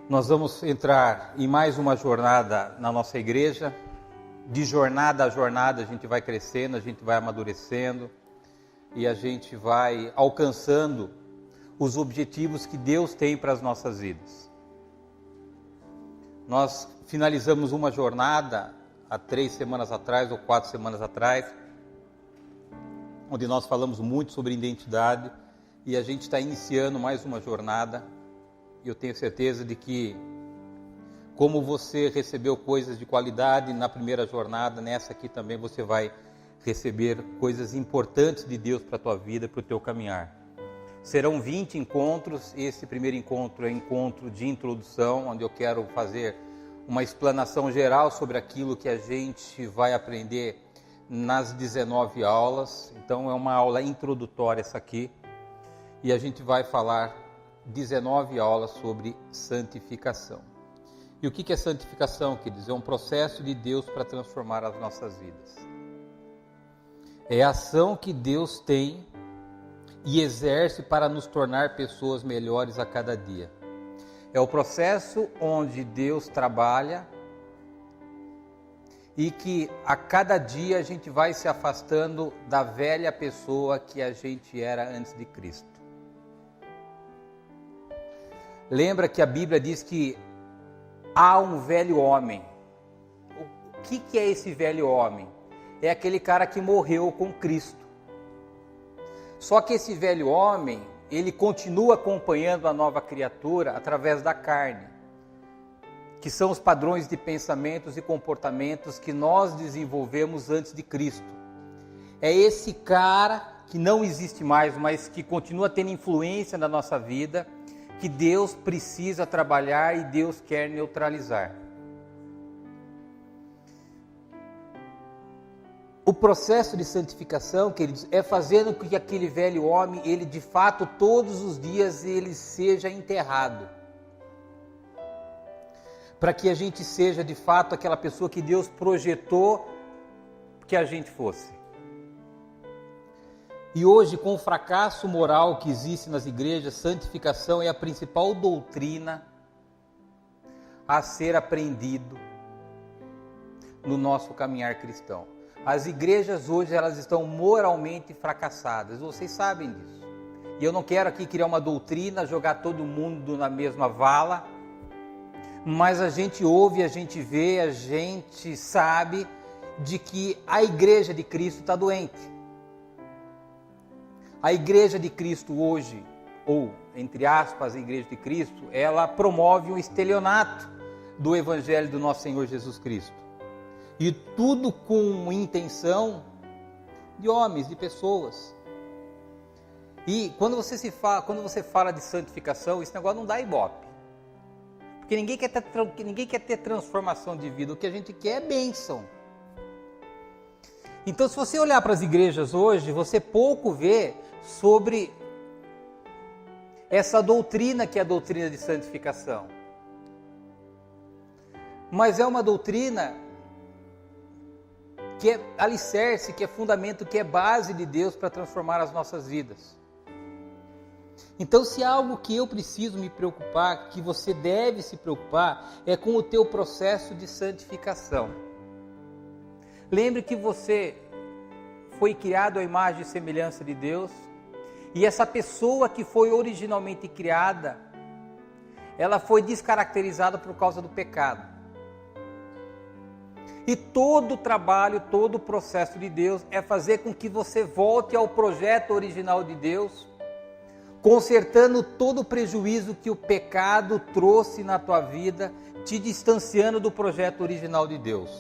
Nós vamos entrar em mais uma jornada na nossa igreja. De jornada a jornada a gente vai crescendo, a gente vai amadurecendo e a gente vai alcançando os objetivos que Deus tem para as nossas vidas. Nós finalizamos uma jornada há 3 semanas atrás ou 4 semanas atrás, onde nós falamos muito sobre identidade, e a gente está iniciando mais uma jornada. E eu tenho certeza de que, como você recebeu coisas de qualidade na primeira jornada, nessa aqui também você vai receber coisas importantes de Deus para a tua vida, para o teu caminhar. Serão 20 encontros. Esse primeiro encontro é encontro de introdução, onde eu quero fazer uma explanação geral sobre aquilo que a gente vai aprender nas 19 aulas. Então é uma aula introdutória essa aqui, e a gente vai falar 19 aulas sobre santificação. E o que é santificação, queridos? É um processo de Deus para transformar as nossas vidas. É a ação que Deus tem e exerce para nos tornar pessoas melhores a cada dia. É o processo onde Deus trabalha e que a cada dia a gente vai se afastando da velha pessoa que a gente era antes de Cristo. Lembra que a Bíblia diz que há um velho homem. O que é esse velho homem? É aquele cara que morreu com Cristo. Só que esse velho homem, ele continua acompanhando a nova criatura através da carne, que são os padrões de pensamentos e comportamentos que nós desenvolvemos antes de Cristo. É esse cara que não existe mais, mas que continua tendo influência na nossa vida, que Deus precisa trabalhar e Deus quer neutralizar. O processo de santificação, queridos, é fazendo com que aquele velho homem, ele de fato, todos os dias, ele seja enterrado. Para que a gente seja de fato aquela pessoa que Deus projetou que a gente fosse. E hoje, com o fracasso moral que existe nas igrejas, santificação é a principal doutrina a ser aprendido no nosso caminhar cristão. As igrejas hoje, elas estão moralmente fracassadas, vocês sabem disso. E eu não quero aqui criar uma doutrina, jogar todo mundo na mesma vala, mas a gente ouve, a gente vê, a gente sabe de que a igreja de Cristo está doente. A igreja de Cristo hoje, ou entre aspas, a igreja de Cristo, ela promove um estelionato do evangelho do nosso Senhor Jesus Cristo. E tudo com intenção de homens, de pessoas. E quando você fala de santificação, esse negócio não dá ibope. Porque ninguém quer ter transformação de vida, o que a gente quer é bênção. Então, se você olhar para as igrejas hoje, você pouco vê sobre essa doutrina que é a doutrina de santificação. Mas é uma doutrina que é alicerce, que é fundamento, que é base de Deus para transformar as nossas vidas. Então, se há algo que eu preciso me preocupar, que você deve se preocupar, é com o teu processo de santificação. Lembre que você foi criado à imagem e semelhança de Deus, e essa pessoa que foi originalmente criada, ela foi descaracterizada por causa do pecado. E todo o trabalho, todo o processo de Deus é fazer com que você volte ao projeto original de Deus, consertando todo o prejuízo que o pecado trouxe na tua vida, te distanciando do projeto original de Deus.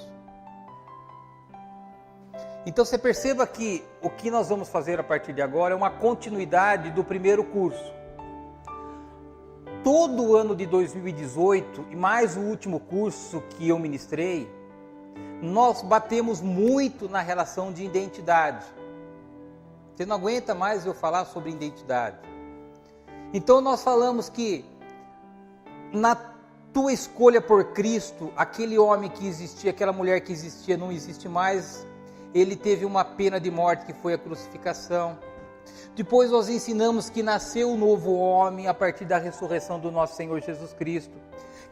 Então você perceba que o que nós vamos fazer a partir de agora é uma continuidade do primeiro curso. Todo o ano de 2018, e mais o último curso que eu ministrei, nós batemos muito na relação de identidade. Você não aguenta mais eu falar sobre identidade. Então nós falamos que na tua escolha por Cristo, aquele homem que existia, aquela mulher que existia, não existe mais. Ele teve uma pena de morte que foi a crucificação. Depois nós ensinamos que nasceu um novo homem a partir da ressurreição do nosso Senhor Jesus Cristo.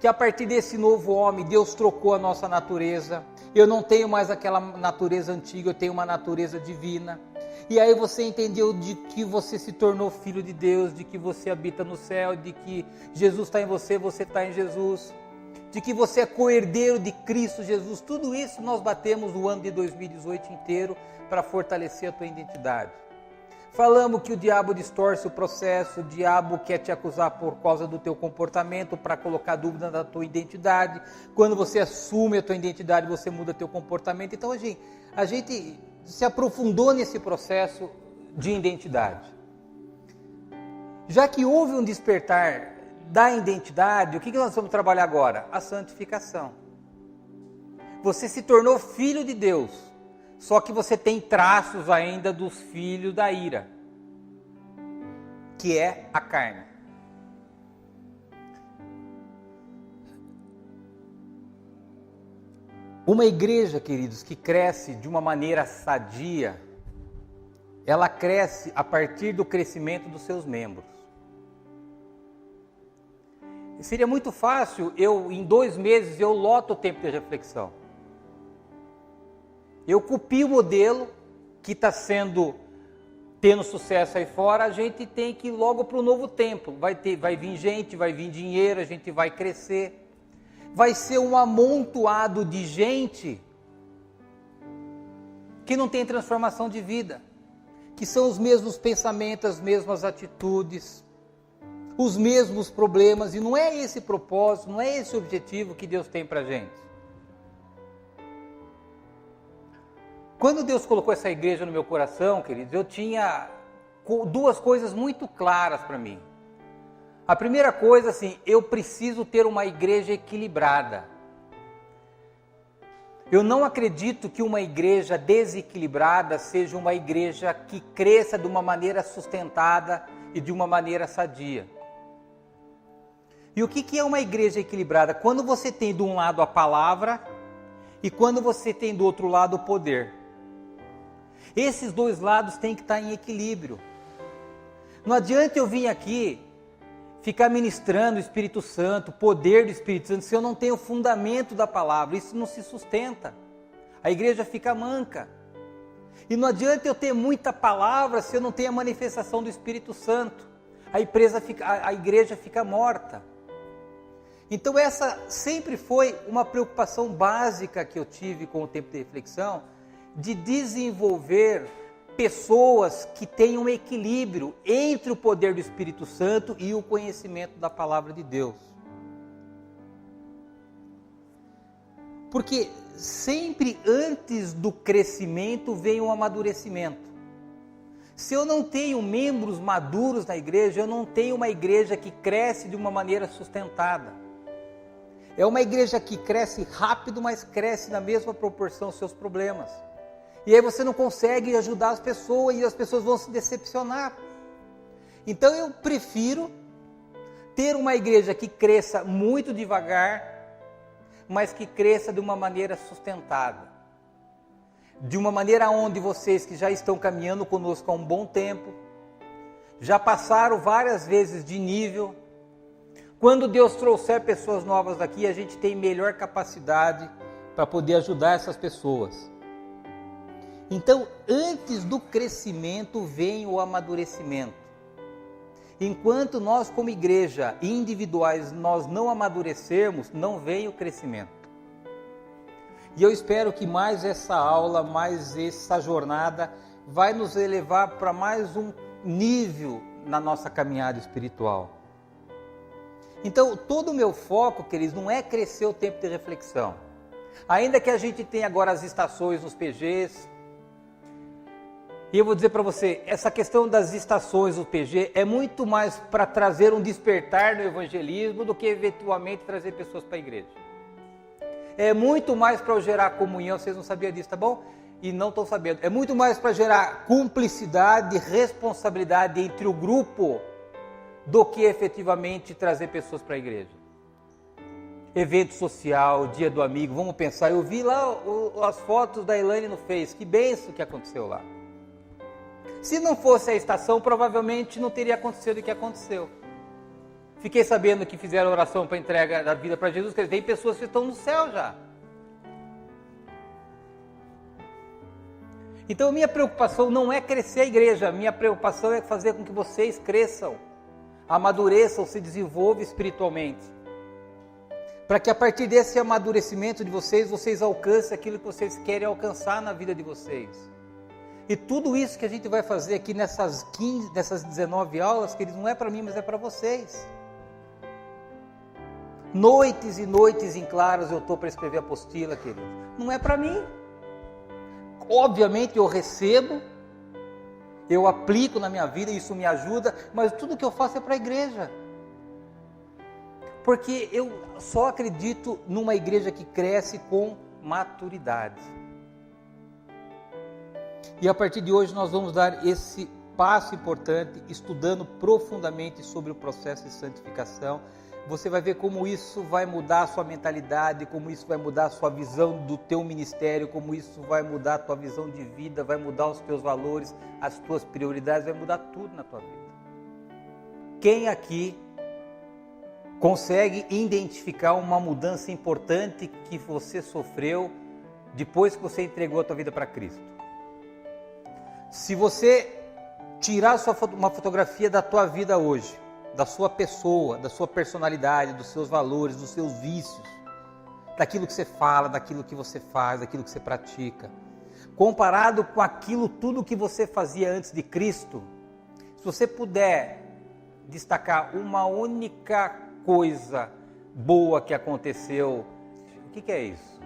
Que a partir desse novo homem, Deus trocou a nossa natureza. Eu não tenho mais aquela natureza antiga, eu tenho uma natureza divina. E aí você entendeu de que você se tornou filho de Deus, de que você habita no céu, de que Jesus está em você, você está em Jesus, de que você é co-herdeiro de Cristo Jesus. Tudo isso nós batemos o ano de 2018 inteiro para fortalecer a tua identidade. Falamos que o diabo distorce o processo, o diabo quer te acusar por causa do teu comportamento, para colocar dúvida na tua identidade. Quando você assume a tua identidade, você muda teu comportamento. Então a gente se aprofundou nesse processo de identidade. Já que houve um despertar da identidade, o que nós vamos trabalhar agora? A santificação. Você se tornou filho de Deus. Só que você tem traços ainda dos filhos da ira, que é a carne. Uma igreja, queridos, que cresce de uma maneira sadia, ela cresce a partir do crescimento dos seus membros. E seria muito fácil, em 2 meses, eu loto o tempo de reflexão. Eu copio o modelo que está tendo sucesso aí fora, a gente tem que ir logo para o novo templo. Vai vir gente, vai vir dinheiro, a gente vai crescer. Vai ser um amontoado de gente que não tem transformação de vida, que são os mesmos pensamentos, as mesmas atitudes, os mesmos problemas, e não é esse propósito, não é esse o objetivo que Deus tem para a gente. Quando Deus colocou essa igreja no meu coração, queridos, eu tinha 2 coisas muito claras para mim. A primeira coisa, assim, eu preciso ter uma igreja equilibrada. Eu não acredito que uma igreja desequilibrada seja uma igreja que cresça de uma maneira sustentada e de uma maneira sadia. E o que é uma igreja equilibrada? Quando você tem de um lado a palavra e quando você tem do outro lado o poder. Esses 2 lados têm que estar em equilíbrio. Não adianta eu vir aqui ficar ministrando o Espírito Santo, o poder do Espírito Santo, se eu não tenho o fundamento da palavra. Isso não se sustenta. A igreja fica manca. E não adianta eu ter muita palavra se eu não tenho a manifestação do Espírito Santo. A igreja fica morta. Então essa sempre foi uma preocupação básica que eu tive com o tempo de reflexão, de desenvolver pessoas que tenham um equilíbrio entre o poder do Espírito Santo e o conhecimento da palavra de Deus. Porque sempre antes do crescimento vem o amadurecimento. Se eu não tenho membros maduros na igreja, eu não tenho uma igreja que cresce de uma maneira sustentada. É uma igreja que cresce rápido, mas cresce na mesma proporção os seus problemas. E aí você não consegue ajudar as pessoas e as pessoas vão se decepcionar. Então eu prefiro ter uma igreja que cresça muito devagar, mas que cresça de uma maneira sustentada. De uma maneira onde vocês que já estão caminhando conosco há um bom tempo, já passaram várias vezes de nível. Quando Deus trouxer pessoas novas daqui, a gente tem melhor capacidade para poder ajudar essas pessoas. Então, antes do crescimento vem o amadurecimento. Enquanto nós como igreja individuais nós não amadurecermos, não vem o crescimento. E eu espero que mais essa aula, mais essa jornada vai nos elevar para mais um nível na nossa caminhada espiritual. Então, todo o meu foco, queridos, não é crescer o tempo de reflexão. Ainda que a gente tenha agora as estações nos PGs, e eu vou dizer para você, essa questão das estações do PG é muito mais para trazer um despertar no evangelismo do que eventualmente trazer pessoas para a igreja. É muito mais para gerar comunhão, vocês não sabiam disso, tá bom? E não estão sabendo. É muito mais para gerar cumplicidade e responsabilidade entre o grupo do que efetivamente trazer pessoas para a igreja. Evento social, dia do amigo, vamos pensar, eu vi lá as fotos da Elaine no Face, que bênção que aconteceu lá. Se não fosse a estação, provavelmente não teria acontecido o que aconteceu. Fiquei sabendo que fizeram oração para entrega da vida para Jesus, que tem pessoas que estão no céu já. Então, minha preocupação não é crescer a igreja, minha preocupação é fazer com que vocês cresçam, amadureçam, se desenvolvam espiritualmente. Para que a partir desse amadurecimento de vocês, vocês alcancem aquilo que vocês querem alcançar na vida de vocês. E tudo isso que a gente vai fazer aqui nessas 19 aulas, queridos, não é para mim, mas é para vocês. Noites e noites em claros eu estou para escrever a apostila, queridos. Não é para mim. Obviamente eu recebo, eu aplico na minha vida, isso me ajuda, mas tudo que eu faço é para a igreja. Porque eu só acredito numa igreja que cresce com maturidade. E a partir de hoje nós vamos dar esse passo importante, estudando profundamente sobre o processo de santificação. Você vai ver como isso vai mudar a sua mentalidade, como isso vai mudar a sua visão do teu ministério, como isso vai mudar a tua visão de vida, vai mudar os teus valores, as tuas prioridades, vai mudar tudo na tua vida. Quem aqui consegue identificar uma mudança importante que você sofreu depois que você entregou a tua vida para Cristo? Se você tirar uma fotografia da tua vida hoje, da sua pessoa, da sua personalidade, dos seus valores, dos seus vícios, daquilo que você fala, daquilo que você faz, daquilo que você pratica, comparado com aquilo tudo que você fazia antes de Cristo, se você puder destacar uma única coisa boa que aconteceu, o que é isso?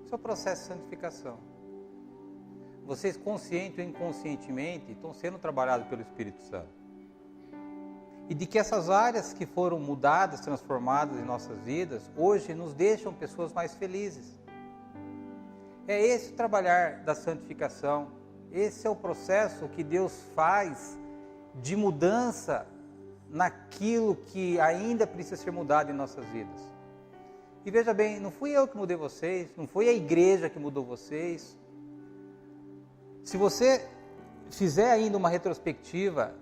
Isso é o processo de santificação. Vocês, consciente ou inconscientemente, estão sendo trabalhados pelo Espírito Santo. E de que essas áreas que foram mudadas, transformadas em nossas vidas, hoje nos deixam pessoas mais felizes. É esse o trabalhar da santificação, esse é o processo que Deus faz de mudança naquilo que ainda precisa ser mudado em nossas vidas. E veja bem, não fui eu que mudei vocês, não foi a igreja que mudou vocês. Se você fizer ainda uma retrospectiva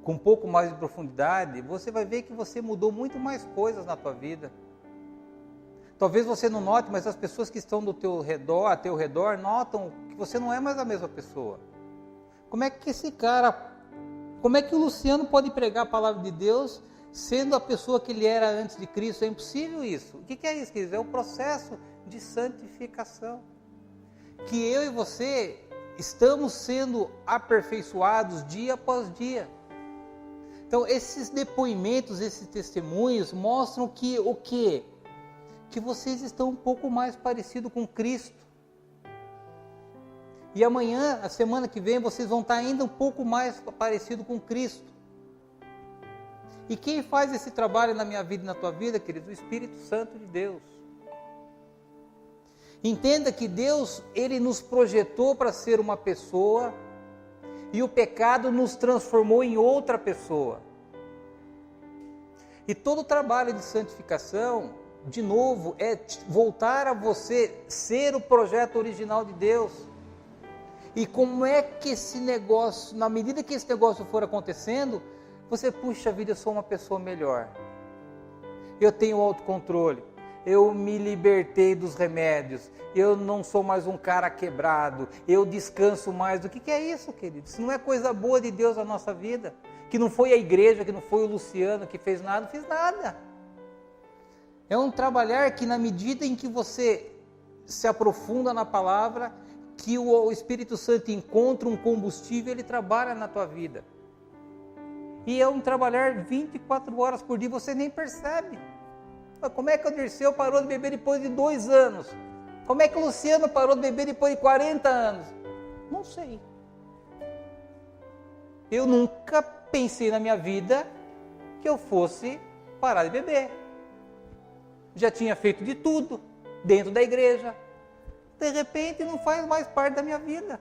com um pouco mais de profundidade, você vai ver que você mudou muito mais coisas na tua vida. Talvez você não note, mas as pessoas que estão a teu redor, notam que você não é mais a mesma pessoa. Como é que o Luciano pode pregar a palavra de Deus sendo a pessoa que ele era antes de Cristo? É impossível isso. O que é isso, queridos? É o processo de santificação. Que eu e você estamos sendo aperfeiçoados dia após dia. Então, esses depoimentos, esses testemunhos mostram que o quê? Que vocês estão um pouco mais parecidos com Cristo. E amanhã, a semana que vem, vocês vão estar ainda um pouco mais parecidos com Cristo. E quem faz esse trabalho na minha vida e na tua vida, querido? O Espírito Santo de Deus. Entenda que Deus, Ele nos projetou para ser uma pessoa, e o pecado nos transformou em outra pessoa. E todo o trabalho de santificação, de novo, é voltar a você ser o projeto original de Deus. E como é que esse negócio, na medida que esse negócio for acontecendo, você, puxa vida, eu sou uma pessoa melhor. Eu tenho autocontrole. Eu me libertei dos remédios, eu não sou mais um cara quebrado, eu descanso mais. O que é isso, querido? Isso não é coisa boa de Deus na nossa vida, que não foi a igreja, que não foi o Luciano que fez nada, não fez nada. É um trabalhar que na medida em que você se aprofunda na palavra, que o Espírito Santo encontra um combustível, ele trabalha na tua vida. E é um trabalhar 24 horas por dia, você nem percebe. Como é que o Dirceu parou de beber depois de 2 anos? Como é que o Luciano parou de beber depois de 40 anos? Não sei. Eu nunca pensei na minha vida que eu fosse parar de beber. Já tinha feito de tudo dentro da igreja. De repente não faz mais parte da minha vida.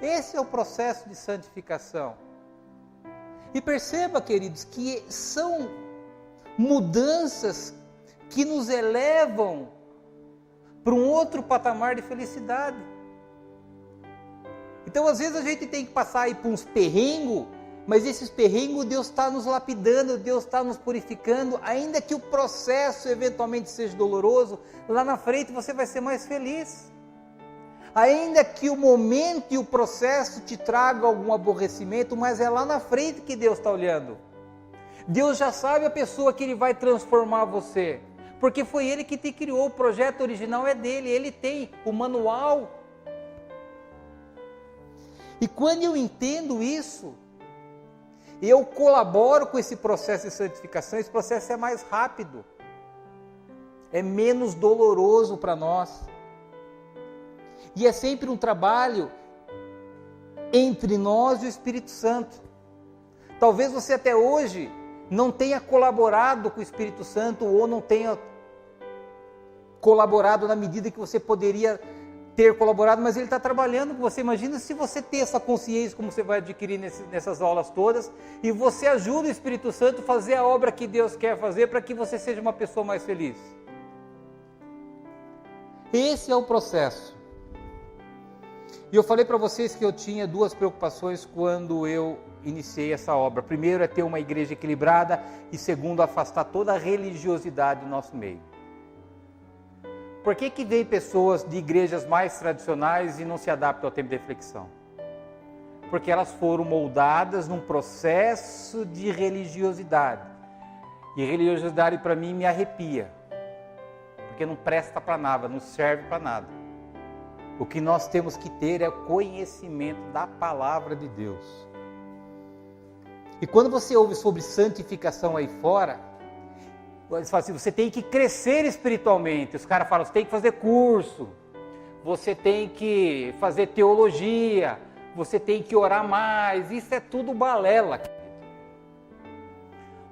Esse é o processo de santificação. E perceba, queridos, que são mudanças que nos elevam para um outro patamar de felicidade. Então às vezes a gente tem que passar aí por uns perrengos, mas esses perrengos Deus está nos lapidando, Deus está nos purificando, ainda que o processo eventualmente seja doloroso, lá na frente você vai ser mais feliz. Ainda que o momento e o processo te traga algum aborrecimento, mas é lá na frente que Deus está olhando. Deus já sabe a pessoa que Ele vai transformar você, porque foi Ele que te criou, o projeto original é dele, Ele tem o manual. E quando eu entendo isso, eu colaboro com esse processo de santificação, esse processo é mais rápido, é menos doloroso para nós. E é sempre um trabalho entre nós e o Espírito Santo. Talvez você até hoje não tenha colaborado com o Espírito Santo ou não tenha colaborado na medida que você poderia ter colaborado, mas ele está trabalhando com você. Imagina se você ter essa consciência, como você vai adquirir nessas aulas todas, e você ajuda o Espírito Santo a fazer a obra que Deus quer fazer para que você seja uma pessoa mais feliz. Esse é o processo. E eu falei para vocês que eu tinha duas preocupações quando eu iniciei essa obra. Primeiro é ter uma igreja equilibrada e segundo, afastar toda a religiosidade do nosso meio. Por que vem pessoas de igrejas mais tradicionais e não se adaptam ao tempo de reflexão? Porque elas foram moldadas num processo de religiosidade. E religiosidade para mim me arrepia. Porque não presta para nada, não serve para nada. O que nós temos que ter é o conhecimento da palavra de Deus. E quando você ouve sobre santificação aí fora, eles falam assim, você tem que crescer espiritualmente. Os caras falam, você tem que fazer curso, você tem que fazer teologia, você tem que orar mais. Isso é tudo balela.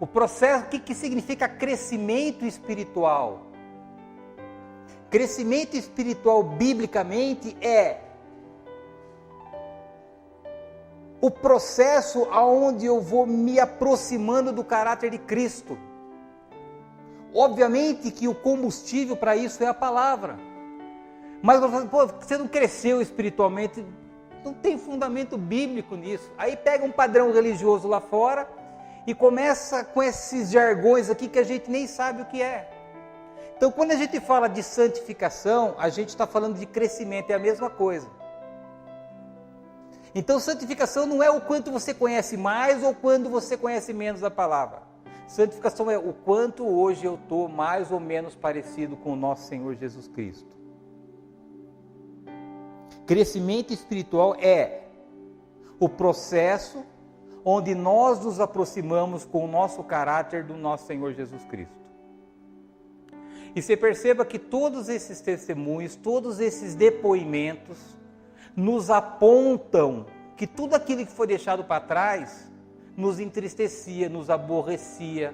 O processo, o que significa crescimento espiritual? Crescimento espiritual, biblicamente, é o processo aonde eu vou me aproximando do caráter de Cristo. Obviamente que o combustível para isso é a palavra. Mas você não cresceu espiritualmente, não tem fundamento bíblico nisso. Aí pega um padrão religioso lá fora e começa com esses jargões aqui que a gente nem sabe o que é. Então, quando a gente fala de santificação, a gente está falando de crescimento, é a mesma coisa. Então, santificação não é o quanto você conhece mais ou quando você conhece menos a palavra. Santificação é o quanto hoje eu estou mais ou menos parecido com o nosso Senhor Jesus Cristo. Crescimento espiritual é o processo onde nós nos aproximamos com o nosso caráter do nosso Senhor Jesus Cristo. E você perceba que todos esses testemunhos, todos esses depoimentos, nos apontam que tudo aquilo que foi deixado para trás nos entristecia, nos aborrecia.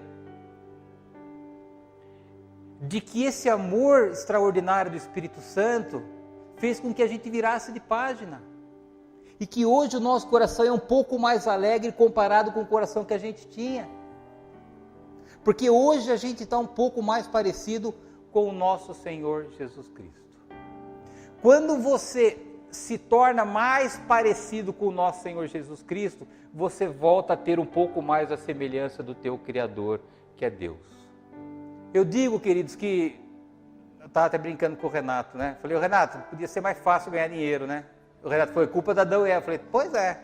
De que esse amor extraordinário do Espírito Santo fez com que a gente virasse de página. E que hoje o nosso coração é um pouco mais alegre comparado com o coração que a gente tinha. Porque hoje a gente está um pouco mais parecido com o nosso Senhor Jesus Cristo. Quando você se torna mais parecido com o nosso Senhor Jesus Cristo, você volta a ter um pouco mais a semelhança do teu Criador, que é Deus. Eu digo, queridos, que eu estava até brincando com o Renato, né? Falei, Renato, podia ser mais fácil ganhar dinheiro, né? O Renato foi culpa da Adão e Eva. Eu falei, pois é.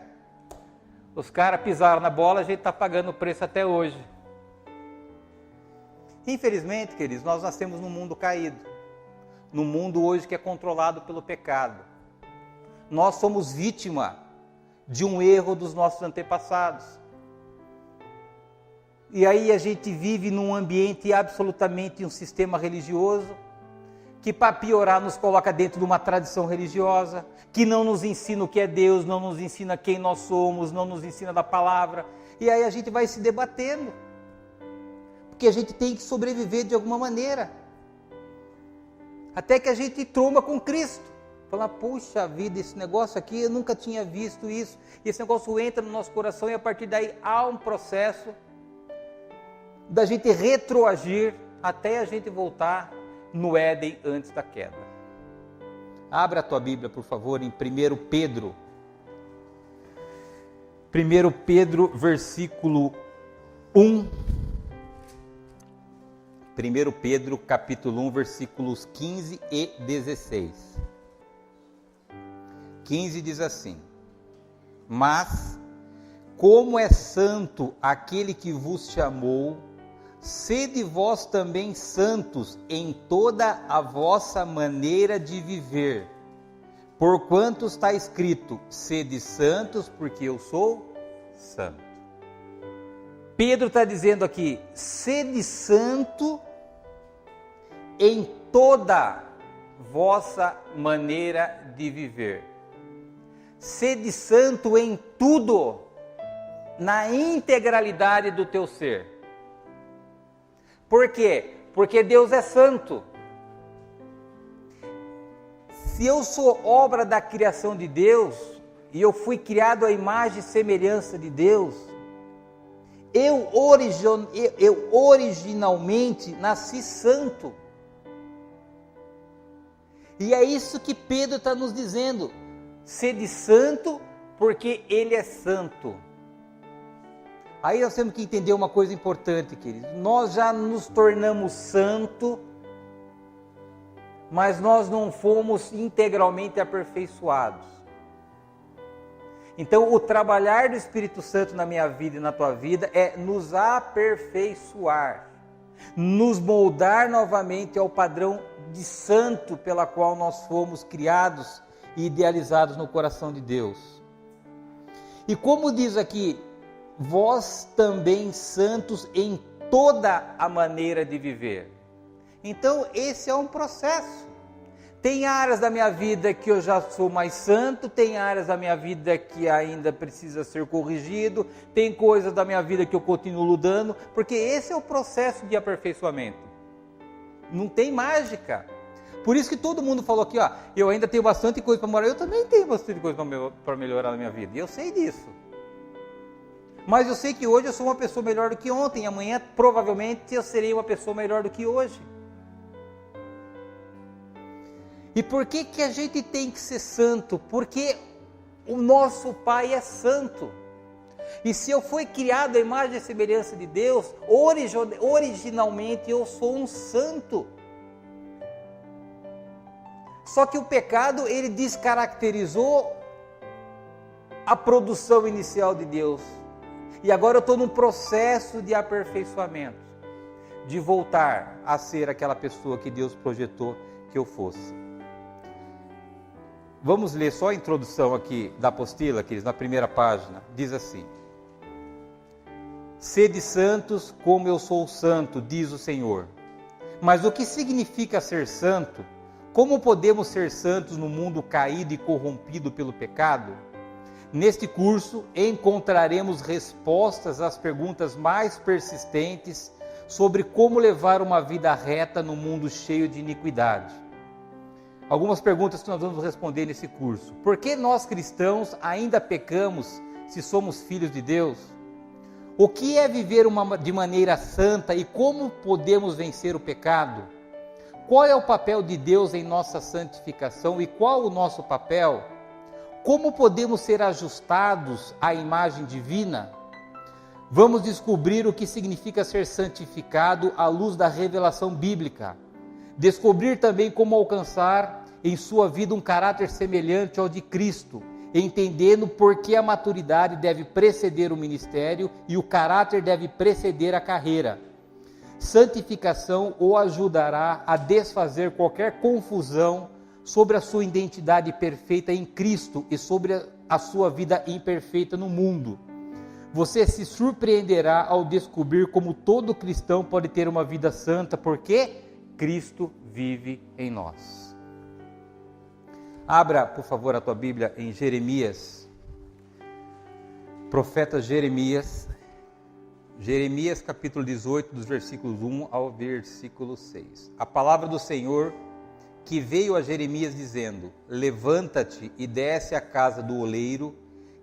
Os caras pisaram na bola, a gente está pagando o preço até hoje. Infelizmente, queridos, nós nascemos num mundo caído. Num mundo hoje que é controlado pelo pecado. Nós somos vítima de um erro dos nossos antepassados. E aí a gente vive num ambiente absolutamente um sistema religioso, que para piorar nos coloca dentro de uma tradição religiosa, que não nos ensina o que é Deus, não nos ensina quem nós somos, não nos ensina da palavra. E aí a gente vai se debatendo. Porque a gente tem que sobreviver de alguma maneira. Até que a gente tromba com Cristo. Fala, puxa vida, esse negócio aqui, eu nunca tinha visto isso. E esse negócio entra no nosso coração e a partir daí há um processo da gente retroagir até a gente voltar no Éden antes da queda. Abra a tua Bíblia, por favor, em 1 Pedro, 1 Pedro, versículo 1. 1 Pedro, capítulo 1, versículos 15 e 16. 15 diz assim: Mas, como é santo aquele que vos chamou, sede vós também santos em toda a vossa maneira de viver. Porquanto está escrito: sede santos, porque eu sou santo. Pedro está dizendo aqui: sede santo em toda vossa maneira de viver. Sede santo em tudo, na integralidade do teu ser. Por quê? Porque Deus é santo. Se eu sou obra da criação de Deus, e eu fui criado à imagem e semelhança de Deus, eu originalmente nasci santo. E é isso que Pedro está nos dizendo: sede santo, porque Ele é santo. Aí nós temos que entender uma coisa importante, queridos. Nós já nos tornamos santos, mas nós não fomos integralmente aperfeiçoados. Então, o trabalhar do Espírito Santo na minha vida e na tua vida é nos aperfeiçoar, nos moldar novamente ao padrão de santo pela qual nós fomos criados e idealizados no coração de Deus. E como diz aqui, vós também santos em toda a maneira de viver. Então, esse é um processo. Tem áreas da minha vida que eu já sou mais santo, tem áreas da minha vida que ainda precisa ser corrigido, tem coisas da minha vida que eu continuo lutando, porque esse é o processo de aperfeiçoamento. Não tem mágica. Por isso que todo mundo falou aqui, ó, eu ainda tenho bastante coisa para melhorar. Eu também tenho bastante coisa para melhorar na minha vida, e eu sei disso. Mas eu sei que hoje eu sou uma pessoa melhor do que ontem, e amanhã provavelmente eu serei uma pessoa melhor do que hoje. E por que que a gente tem que ser santo? Porque o nosso Pai é santo. E se eu fui criado à imagem e semelhança de Deus, originalmente eu sou um santo. Só que o pecado, ele descaracterizou a produção inicial de Deus. E agora eu estou num processo de aperfeiçoamento, de voltar a ser aquela pessoa que Deus projetou que eu fosse. Vamos ler só a introdução aqui da apostila, queridos, na primeira página. Diz assim: sede santos como eu sou santo, diz o Senhor. Mas o que significa ser santo? Como podemos ser santos no mundo caído e corrompido pelo pecado? Neste curso encontraremos respostas às perguntas mais persistentes sobre como levar uma vida reta no mundo cheio de iniquidade. Algumas perguntas que nós vamos responder nesse curso. Por que nós cristãos ainda pecamos se somos filhos de Deus? O que é viver de maneira santa e como podemos vencer o pecado? Qual é o papel de Deus em nossa santificação e qual o nosso papel? Como podemos ser ajustados à imagem divina? Vamos descobrir o que significa ser santificado à luz da revelação bíblica. Descobrir também como alcançar em sua vida um caráter semelhante ao de Cristo, entendendo por que a maturidade deve preceder o ministério e o caráter deve preceder a carreira. Santificação o ajudará a desfazer qualquer confusão sobre a sua identidade perfeita em Cristo e sobre a sua vida imperfeita no mundo. Você se surpreenderá ao descobrir como todo cristão pode ter uma vida santa, porque Cristo vive em nós. Abra, por favor, a tua Bíblia em Jeremias. Profeta Jeremias. Jeremias capítulo 18, dos versículos 1 ao versículo 6. A palavra do Senhor que veio a Jeremias dizendo: levanta-te e desce à casa do oleiro,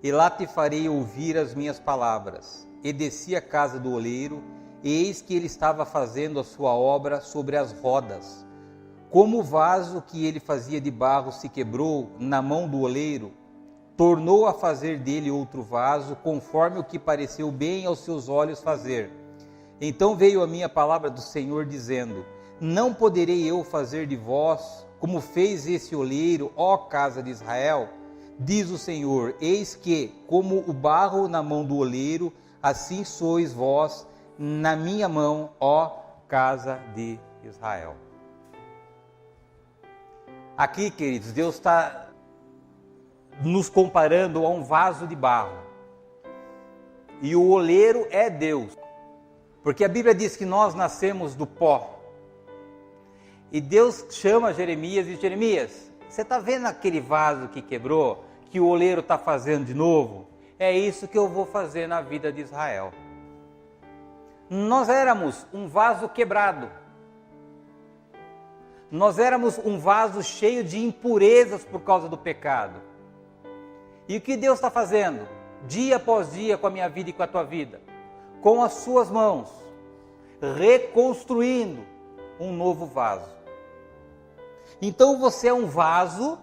e lá te farei ouvir as minhas palavras. E desci à casa do oleiro, e eis que ele estava fazendo a sua obra sobre as rodas. Como o vaso que ele fazia de barro se quebrou na mão do oleiro, tornou a fazer dele outro vaso, conforme o que pareceu bem aos seus olhos fazer. Então veio a minha palavra do Senhor, dizendo: não poderei eu fazer de vós, como fez esse oleiro, ó casa de Israel? Diz o Senhor: eis que, como o barro na mão do oleiro, assim sois vós na minha mão, ó casa de Israel. Aqui, queridos, Deus está nos comparando a um vaso de barro. E o oleiro é Deus. Porque a Bíblia diz que nós nascemos do pó. E Deus chama Jeremias e diz: Jeremias, você está vendo aquele vaso que quebrou, que o oleiro está fazendo de novo? É isso que eu vou fazer na vida de Israel. Nós éramos um vaso quebrado. Nós éramos um vaso cheio de impurezas por causa do pecado. E o que Deus está fazendo? Dia após dia com a minha vida e com a tua vida. Com as suas mãos. Reconstruindo um novo vaso. Então você é um vaso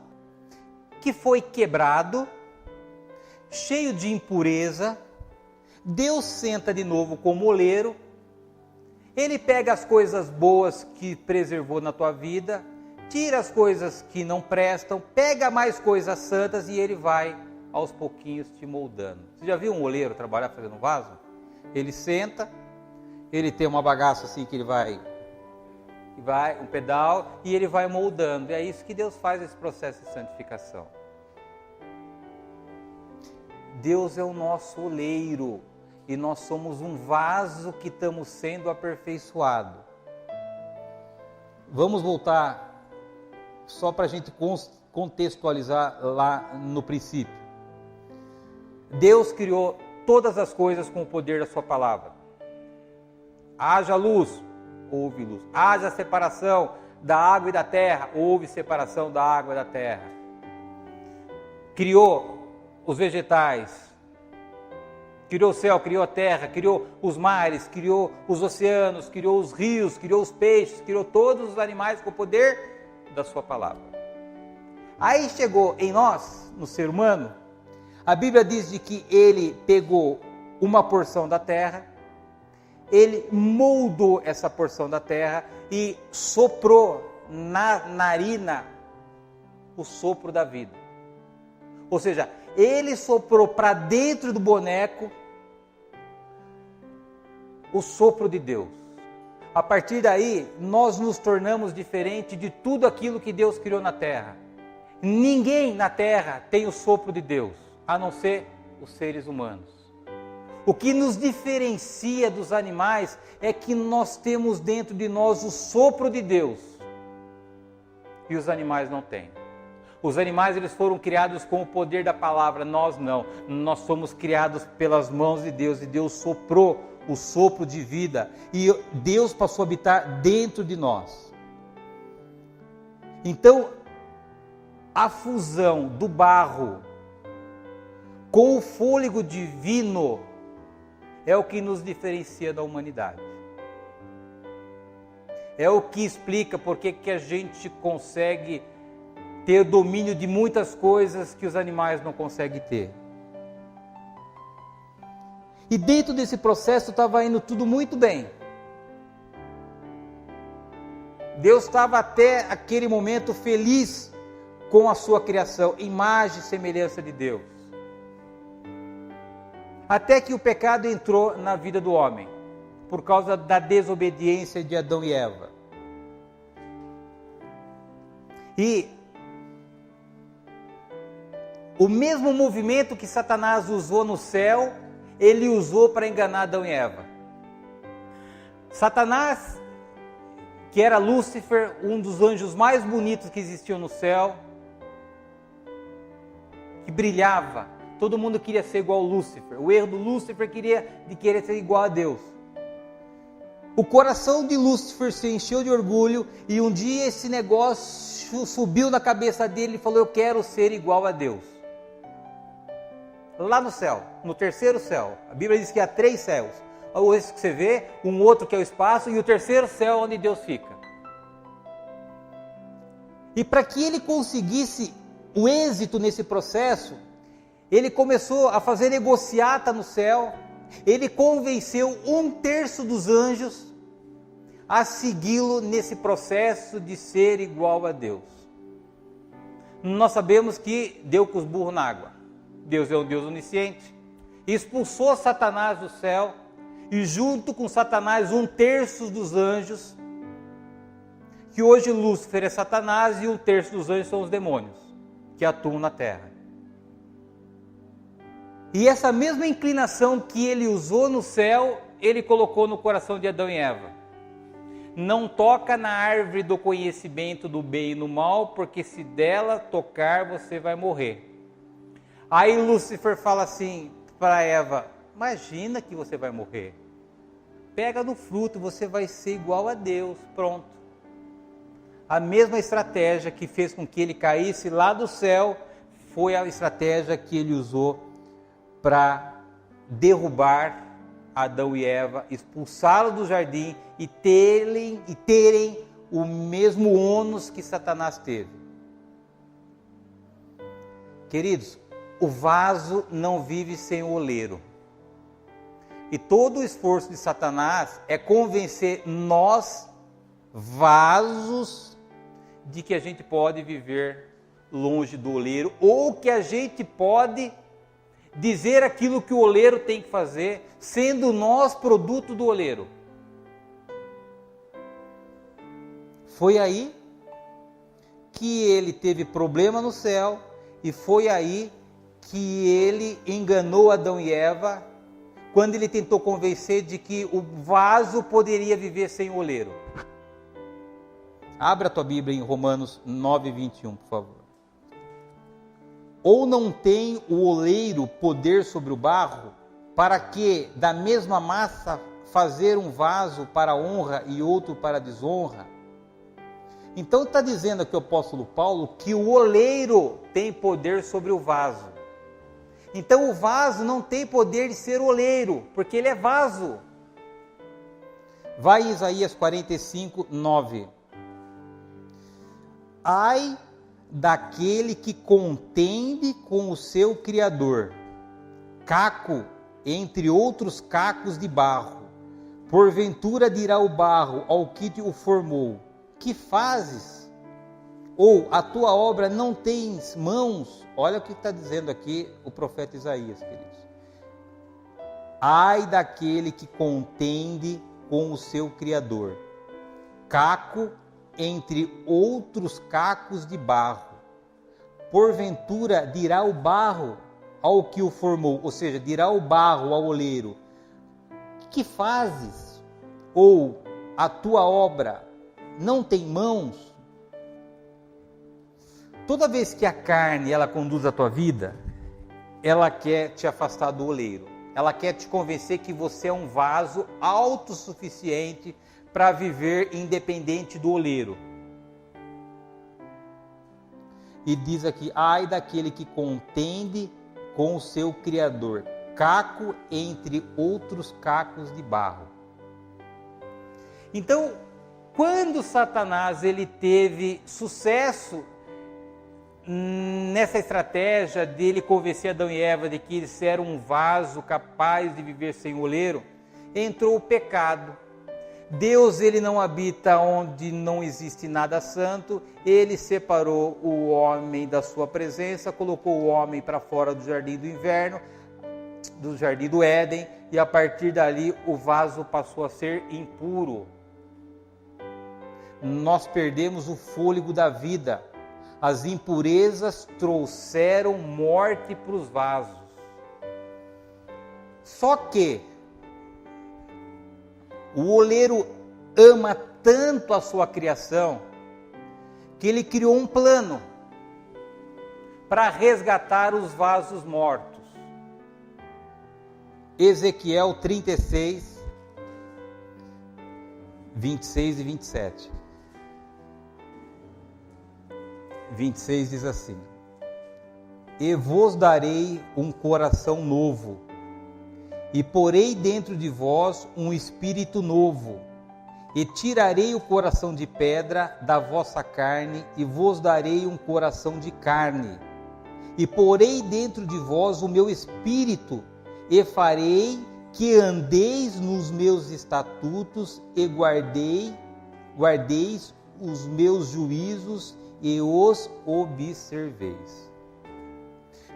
que foi quebrado, cheio de impureza. Deus senta de novo como oleiro. Ele pega as coisas boas que preservou na tua vida, tira as coisas que não prestam, pega mais coisas santas e ele vai aos pouquinhos te moldando. Você já viu um oleiro trabalhar fazendo um vaso? Ele senta, ele tem uma bagaça assim que ele vai um pedal, e ele vai moldando. E é isso que Deus faz nesse processo de santificação. Deus é o nosso oleiro. E nós somos um vaso que estamos sendo aperfeiçoado. Vamos voltar, só para a gente contextualizar lá no princípio. Deus criou todas as coisas com o poder da sua palavra. Haja luz, houve luz. Haja separação da água e da terra, houve separação da água e da terra. Criou os vegetais, criou o céu, criou a terra, criou os mares, criou os oceanos, criou os rios, criou os peixes, criou todos os animais com o poder da sua palavra. Aí chegou em nós, no ser humano, a Bíblia diz de que ele pegou uma porção da terra, ele moldou essa porção da terra e soprou na narina o sopro da vida. Ou seja, ele soprou para dentro do boneco o sopro de Deus. A partir daí, nós nos tornamos diferente de tudo aquilo que Deus criou na terra. Ninguém na terra tem o sopro de Deus, a não ser os seres humanos. O que nos diferencia dos animais é que nós temos dentro de nós o sopro de Deus. E os animais não têm. Os animais, eles foram criados com o poder da palavra, nós não. Nós somos criados pelas mãos de Deus, e Deus soprou o sopro de vida, e Deus passou a habitar dentro de nós. Então, a fusão do barro com o fôlego divino é o que nos diferencia da humanidade. É o que explica porque que a gente consegue ter domínio de muitas coisas que os animais não conseguem ter. E dentro desse processo estava indo tudo muito bem. Deus estava até aquele momento feliz com a sua criação, imagem e semelhança de Deus. Até que o pecado entrou na vida do homem, por causa da desobediência de Adão e Eva. E o mesmo movimento que Satanás usou no céu, ele usou para enganar Adão e Eva. Satanás, que era Lúcifer, um dos anjos mais bonitos que existiam no céu, que brilhava, todo mundo queria ser igual a Lúcifer. O erro do Lúcifer de querer ser igual a Deus. O coração de Lúcifer se encheu de orgulho, e um dia esse negócio subiu na cabeça dele e falou: eu quero ser igual a Deus. Lá no céu, no terceiro céu, a Bíblia diz que há 3 céus. Esse que você vê, um outro que é o espaço, e o terceiro céu onde Deus fica. E para que ele conseguisse o êxito nesse processo, ele começou a fazer negociata no céu, ele convenceu 1/3 dos anjos a segui-lo nesse processo de ser igual a Deus. Nós sabemos que deu com os burros na água. Deus é um Deus onisciente, expulsou Satanás do céu, e junto com Satanás 1/3 dos anjos, que hoje Lúcifer é Satanás e 1/3 dos anjos são os demônios, que atuam na terra. E essa mesma inclinação que ele usou no céu, ele colocou no coração de Adão e Eva. Não toca na árvore do conhecimento do bem e do mal, porque se dela tocar, você vai morrer. Aí Lúcifer fala assim para Eva: imagina que você vai morrer. Pega no fruto, você vai ser igual a Deus. Pronto. A mesma estratégia que fez com que ele caísse lá do céu, foi a estratégia que ele usou para derrubar Adão e Eva, expulsá-los do jardim e terem o mesmo ônus que Satanás teve. Queridos, o vaso não vive sem o oleiro. E todo o esforço de Satanás é convencer nós, vasos, de que a gente pode viver longe do oleiro, ou que a gente pode dizer aquilo que o oleiro tem que fazer, sendo nós produto do oleiro. Foi aí que ele teve problema no céu, e foi aí que ele enganou Adão e Eva, quando ele tentou convencer de que o vaso poderia viver sem o oleiro. Abra a tua Bíblia em Romanos 9:21, por favor. Ou não tem o oleiro poder sobre o barro, para que da mesma massa fazer um vaso para honra e outro para desonra? Então está dizendo aqui o apóstolo Paulo que o oleiro tem poder sobre o vaso. Então o vaso não tem poder de ser oleiro, porque ele é vaso. Vai em Isaías 45:9. Ai daquele que contende com o seu Criador, caco entre outros cacos de barro. Porventura dirá o barro ao que o formou: que fazes? Ou a tua obra não tens mãos? Olha o que está dizendo aqui o profeta Isaías, queridos. Ai daquele que contende com o seu Criador, caco entre outros cacos de barro. Porventura dirá o barro ao que o formou, ou seja, dirá o barro ao oleiro: que fazes? Ou a tua obra não tem mãos? Toda vez que a carne ela conduz a tua vida, ela quer te afastar do oleiro. Ela quer te convencer que você é um vaso autossuficiente para viver independente do oleiro. E diz aqui: ai daquele que contende com o seu Criador, caco entre outros cacos de barro. Então, quando Satanás ele teve sucesso nessa estratégia dele convencer Adão e Eva de que eles eram um vaso capaz de viver sem oleiro, entrou o pecado. Deus ele não habita onde não existe nada santo. Ele separou o homem da sua presença, colocou o homem para fora do jardim do inverno, do jardim do Éden, e a partir dali o vaso passou a ser impuro. Nós perdemos o fôlego da vida. As impurezas trouxeram morte para os vasos. Só que o oleiro ama tanto a sua criação que ele criou um plano para resgatar os vasos mortos. Ezequiel 36, 26 e 27. 26 diz assim: e vos darei um coração novo, e porei dentro de vós um espírito novo, e tirarei o coração de pedra da vossa carne, e vos darei um coração de carne, e porei dentro de vós o meu espírito, e farei que andeis nos meus estatutos e guardeis os meus juízos e os observeis.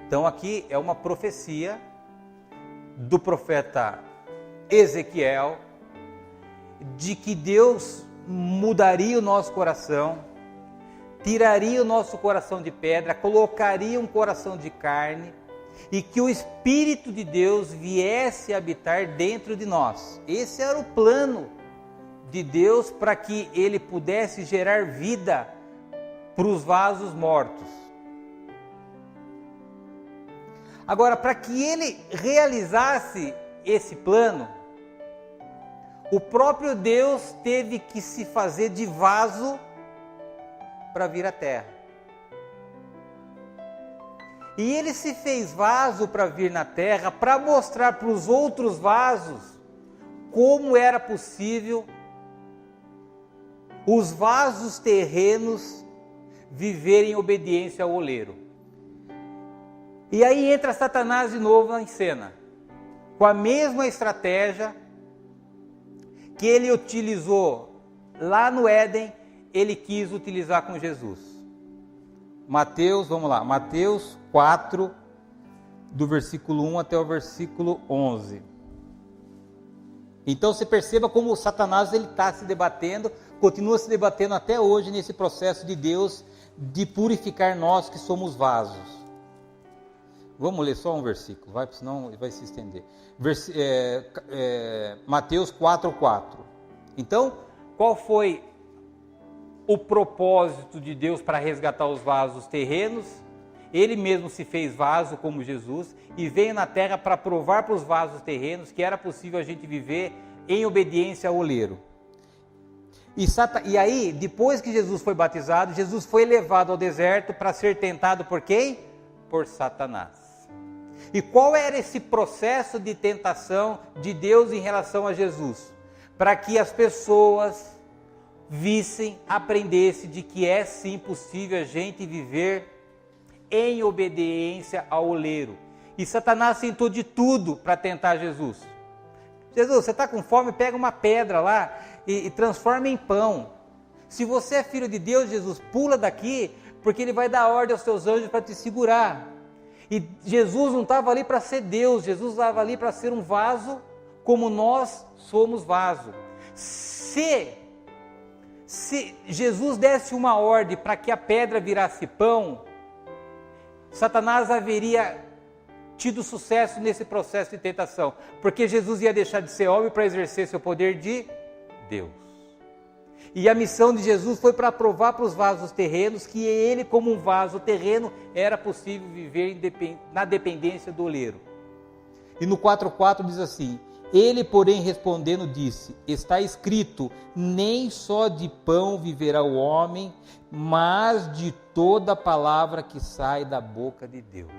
Então aqui é uma profecia do profeta Ezequiel, de que Deus mudaria o nosso coração, tiraria o nosso coração de pedra, colocaria um coração de carne, e que o Espírito de Deus viesse habitar dentro de nós. Esse era o plano de Deus para que Ele pudesse gerar vida para os vasos mortos. Agora, para que Ele realizasse esse plano, o próprio Deus teve que se fazer de vaso para vir à terra. E Ele se fez vaso para vir na terra, para mostrar para os outros vasos como era possível os vasos terrenos viverem em obediência ao oleiro. E aí entra Satanás de novo em cena, com a mesma estratégia que ele utilizou lá no Éden, ele quis utilizar com Jesus. Mateus 4, do versículo 1 até o versículo 11. Então você perceba como Satanás está se debatendo, continua se debatendo até hoje nesse processo de Deus de purificar nós que somos vasos. Vamos ler só um versículo, senão vai se estender. Mateus 4:4. Então, qual foi o propósito de Deus para resgatar os vasos terrenos? Ele mesmo se fez vaso como Jesus e veio na terra para provar para os vasos terrenos que era possível a gente viver em obediência ao oleiro. E aí, depois que Jesus foi batizado, Jesus foi levado ao deserto para ser tentado por quem? Por Satanás. E qual era esse processo de tentação de Deus em relação a Jesus? Para que as pessoas vissem, aprendessem de que é sim possível a gente viver em obediência ao oleiro. E Satanás tentou de tudo para tentar Jesus. Jesus, você está com fome? Pega uma pedra lá e transforma em pão. Se você é filho de Deus, Jesus, pula daqui, porque Ele vai dar ordem aos seus anjos para te segurar. E Jesus não estava ali para ser Deus, Jesus estava ali para ser um vaso, como nós somos vaso. Se Jesus desse uma ordem para que a pedra virasse pão, Satanás haveria tido sucesso nesse processo de tentação, porque Jesus ia deixar de ser homem para exercer seu poder de Deus. E a missão de Jesus foi para provar para os vasos terrenos que ele, como um vaso terreno, era possível viver na dependência do oleiro. E no 4:4 diz assim: ele, porém, respondendo, disse: está escrito, nem só de pão viverá o homem, mas de toda palavra que sai da boca de Deus.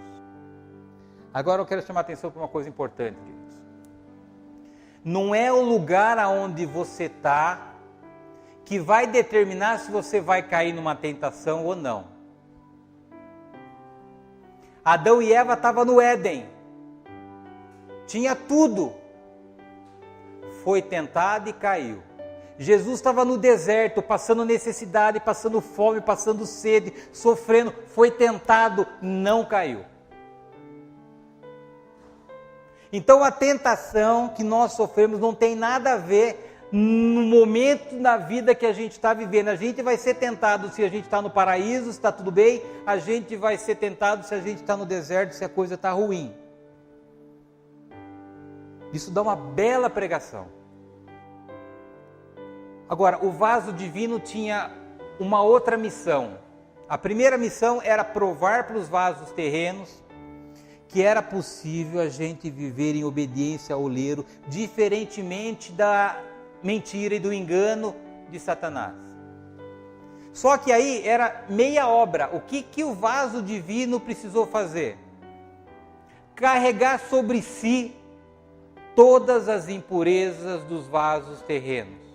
Agora eu quero chamar a atenção para uma coisa importante, queridos. Não é o lugar aonde você está que vai determinar se você vai cair numa tentação ou não. Adão e Eva estavam no Éden, tinha tudo, foi tentado e caiu. Jesus estava no deserto, passando necessidade, passando fome, passando sede, sofrendo, foi tentado, não caiu. Então a tentação que nós sofremos não tem nada a ver no momento na vida que a gente está vivendo. A gente vai ser tentado se a gente está no paraíso, se está tudo bem. A gente vai ser tentado se a gente está no deserto, se a coisa está ruim. Isso dá uma bela pregação. Agora, o vaso divino tinha uma outra missão. A primeira missão era provar para os vasos terrenos que era possível a gente viver em obediência ao oleiro, diferentemente da mentira e do engano de Satanás. Só que aí era meia obra. O que o vaso divino precisou fazer? Carregar sobre si todas as impurezas dos vasos terrenos.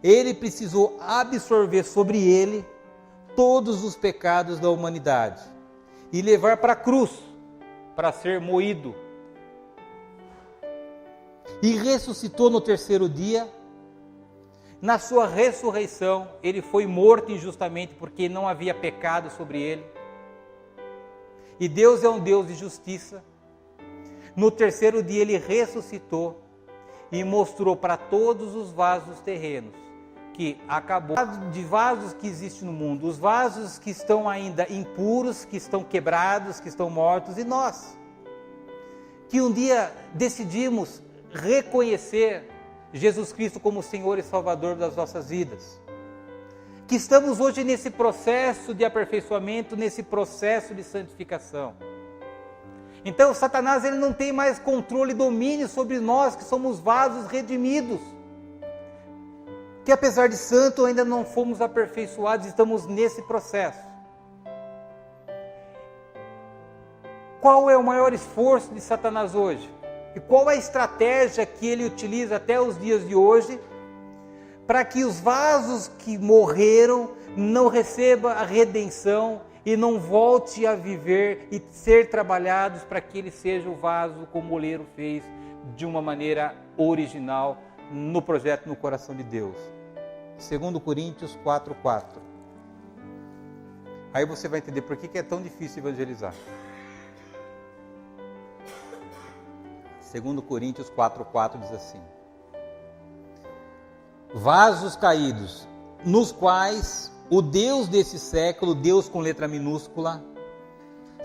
Ele precisou absorver sobre ele todos os pecados da humanidade e levar para a cruz, para ser moído. E ressuscitou no terceiro dia. Na sua ressurreição, ele foi morto injustamente porque não havia pecado sobre ele. E Deus é um Deus de justiça. No terceiro dia ele ressuscitou e mostrou para todos os vasos terrenos que acabou de vasos que existem no mundo, os vasos que estão ainda impuros, que estão quebrados, que estão mortos, e nós, que um dia decidimos reconhecer Jesus Cristo como Senhor e Salvador das nossas vidas, que estamos hoje nesse processo de aperfeiçoamento, nesse processo de santificação. Então Satanás ele não tem mais controle e domínio sobre nós, que somos vasos redimidos, que apesar de santo ainda não fomos aperfeiçoados, estamos nesse processo. Qual é o maior esforço de Satanás hoje? E qual é a estratégia que ele utiliza até os dias de hoje para que os vasos que morreram não recebam a redenção e não volte a viver e ser trabalhados para que ele seja o vaso como o oleiro fez de uma maneira original no projeto no coração de Deus? 2 Coríntios 4:4. Aí você vai entender por que é tão difícil evangelizar. 2 Coríntios 4:4 diz assim: vasos caídos, nos quais o Deus desse século, Deus com letra minúscula,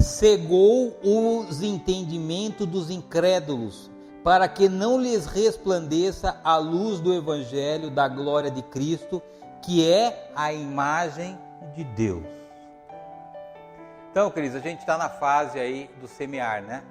cegou os entendimentos dos incrédulos, para que não lhes resplandeça a luz do Evangelho da glória de Cristo, que é a imagem de Deus. Então, queridos, a gente está na fase aí do semear, né?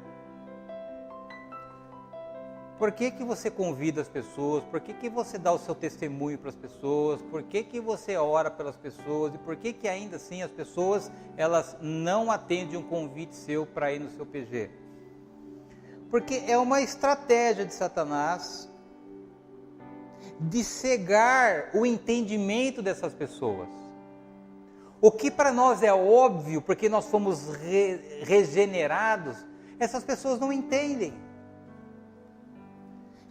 Por que você convida as pessoas? Por que você dá o seu testemunho para as pessoas? Por que você ora pelas pessoas? E por que ainda assim as pessoas elas não atendem um convite seu para ir no seu PG? Porque é uma estratégia de Satanás de cegar o entendimento dessas pessoas. O que para nós é óbvio, porque nós fomos regenerados, essas pessoas não entendem.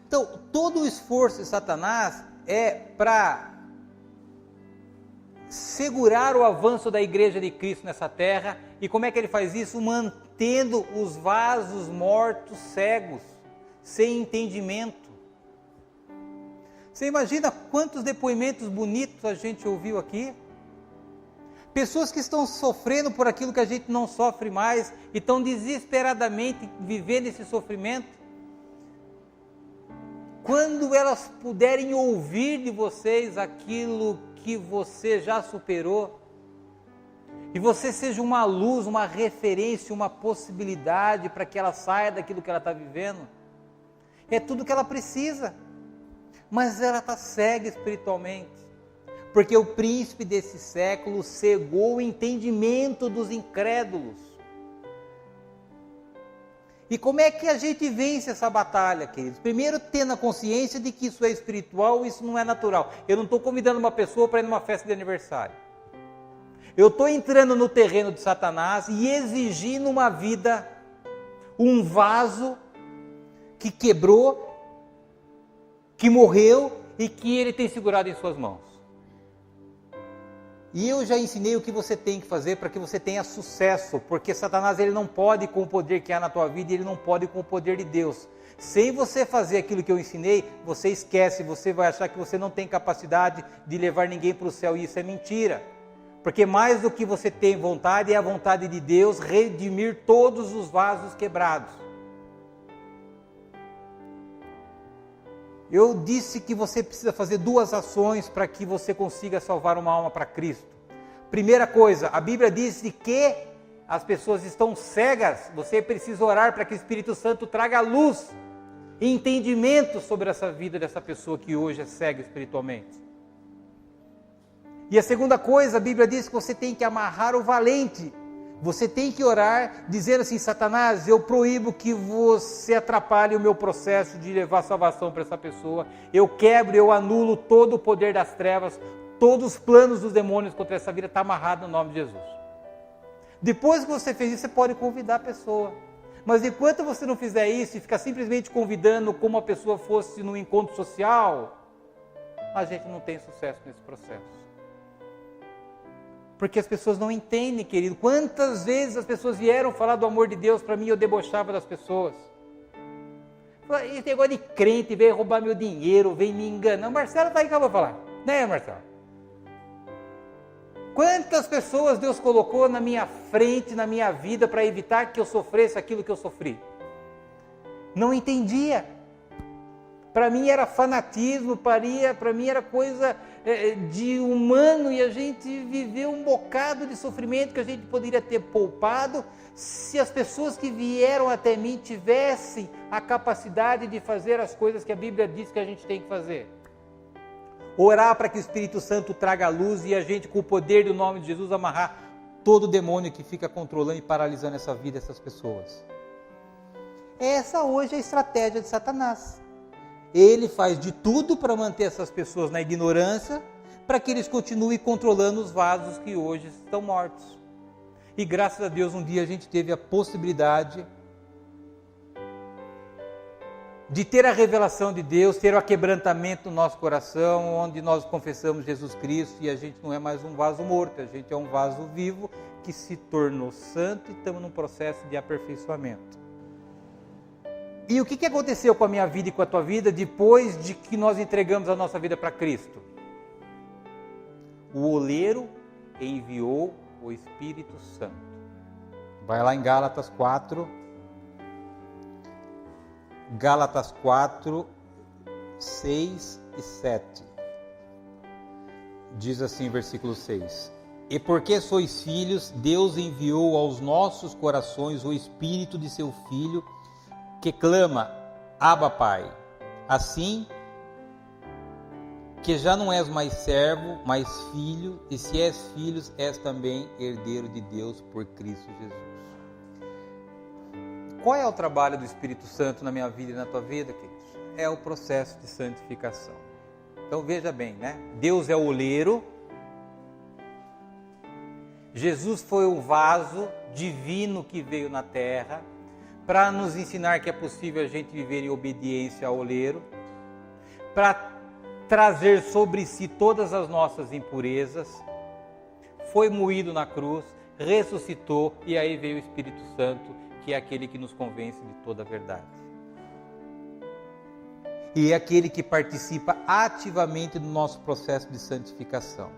Então, todo o esforço de Satanás é para segurar o avanço da igreja de Cristo nessa terra. E como é que ele faz isso? Mantendo os vasos mortos cegos, sem entendimento. Você imagina quantos depoimentos bonitos a gente ouviu aqui? Pessoas que estão sofrendo por aquilo que a gente não sofre mais e estão desesperadamente vivendo esse sofrimento. Quando elas puderem ouvir de vocês aquilo que você já superou, e você seja uma luz, uma referência, uma possibilidade para que ela saia daquilo que ela está vivendo, é tudo que ela precisa, mas ela está cega espiritualmente, porque o príncipe desse século cegou o entendimento dos incrédulos. E como é que a gente vence essa batalha, queridos? Primeiro, tendo a consciência de que isso é espiritual, isso não é natural. Eu não estou convidando uma pessoa para ir numa festa de aniversário. Eu estou entrando no terreno de Satanás e exigindo uma vida, um vaso que quebrou, que morreu e que ele tem segurado em suas mãos. E eu já ensinei o que você tem que fazer para que você tenha sucesso, porque Satanás ele não pode com o poder que há na tua vida, ele não pode com o poder de Deus. Sem você fazer aquilo que eu ensinei, você esquece, você vai achar que você não tem capacidade de levar ninguém para o céu, e isso é mentira. Porque mais do que você tem vontade, é a vontade de Deus redimir todos os vasos quebrados. Eu disse que você precisa fazer duas ações para que você consiga salvar uma alma para Cristo. Primeira coisa, a Bíblia diz que as pessoas estão cegas. Você precisa orar para que o Espírito Santo traga luz e entendimento sobre essa vida dessa pessoa que hoje é cega espiritualmente. E a segunda coisa, a Bíblia diz que você tem que amarrar o valente. Você tem que orar dizendo assim: Satanás, eu proíbo que você atrapalhe o meu processo de levar salvação para essa pessoa. Eu quebro, eu anulo todo o poder das trevas, todos os planos dos demônios contra essa vida estão amarrados no nome de Jesus. Depois que você fez isso, você pode convidar a pessoa. Mas enquanto você não fizer isso e ficar simplesmente convidando como a pessoa fosse num encontro social, a gente não tem sucesso nesse processo. Porque as pessoas não entendem, querido. Quantas vezes as pessoas vieram falar do amor de Deus para mim e eu debochava das pessoas. Esse negócio de crente, veio roubar meu dinheiro, veio me enganar. Marcelo está aí que eu vou falar. Né, Marcelo? Quantas pessoas Deus colocou na minha frente, na minha vida, para evitar que eu sofresse aquilo que eu sofri? Não entendia. Para mim era fanatismo, para mim era coisa de humano, e a gente viveu um bocado de sofrimento que a gente poderia ter poupado se as pessoas que vieram até mim tivessem a capacidade de fazer as coisas que a Bíblia diz que a gente tem que fazer. Orar para que o Espírito Santo traga a luz e a gente, com o poder do nome de Jesus, amarrar todo demônio que fica controlando e paralisando essa vida dessas pessoas. Essa hoje é a estratégia de Satanás. Ele faz de tudo para manter essas pessoas na ignorância, para que eles continuem controlando os vasos que hoje estão mortos. E graças a Deus, um dia a gente teve a possibilidade de ter a revelação de Deus, ter o aquebrantamento no nosso coração, onde nós confessamos Jesus Cristo, e a gente não é mais um vaso morto, a gente é um vaso vivo que se tornou santo e estamos num processo de aperfeiçoamento. E o que aconteceu com a minha vida e com a tua vida depois de que nós entregamos a nossa vida para Cristo? O oleiro enviou o Espírito Santo. Vai lá em Gálatas 4. Gálatas 4, 6 e 7. Diz assim, versículo 6. E porque sois filhos, Deus enviou aos nossos corações o Espírito de seu Filho, que clama, Abba, Pai. Assim, que já não és mais servo, mas filho, e se és filho, és também herdeiro de Deus por Cristo Jesus. Qual é o trabalho do Espírito Santo na minha vida e na tua vida, queridos? É o processo de santificação. Então veja bem, né? Deus é o oleiro, Jesus foi o vaso divino que veio na terra, para nos ensinar que é possível a gente viver em obediência ao oleiro, para trazer sobre si todas as nossas impurezas, foi moído na cruz, ressuscitou, e aí veio o Espírito Santo, que é aquele que nos convence de toda a verdade. E é aquele que participa ativamente do nosso processo de santificação.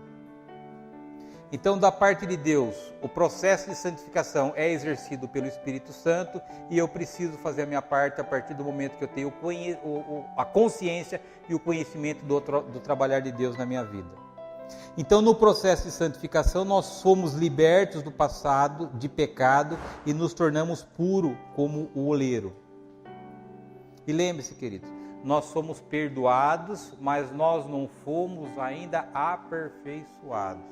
Então, da parte de Deus, o processo de santificação é exercido pelo Espírito Santo, e eu preciso fazer a minha parte a partir do momento que eu tenho a consciência e o conhecimento do trabalhar de Deus na minha vida. Então, no processo de santificação, nós somos libertos do passado, de pecado, e nos tornamos puros como o oleiro. E lembre-se, queridos, nós somos perdoados, mas nós não fomos ainda aperfeiçoados.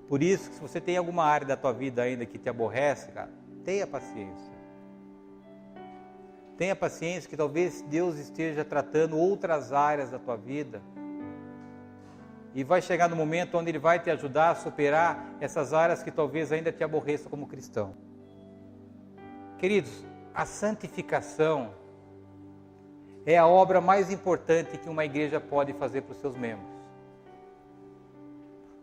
Por isso, se você tem alguma área da tua vida ainda que te aborrece, cara, tenha paciência. Tenha paciência, que talvez Deus esteja tratando outras áreas da tua vida. E vai chegar no momento onde Ele vai te ajudar a superar essas áreas que talvez ainda te aborreçam como cristão. Queridos, a santificação é a obra mais importante que uma igreja pode fazer para os seus membros.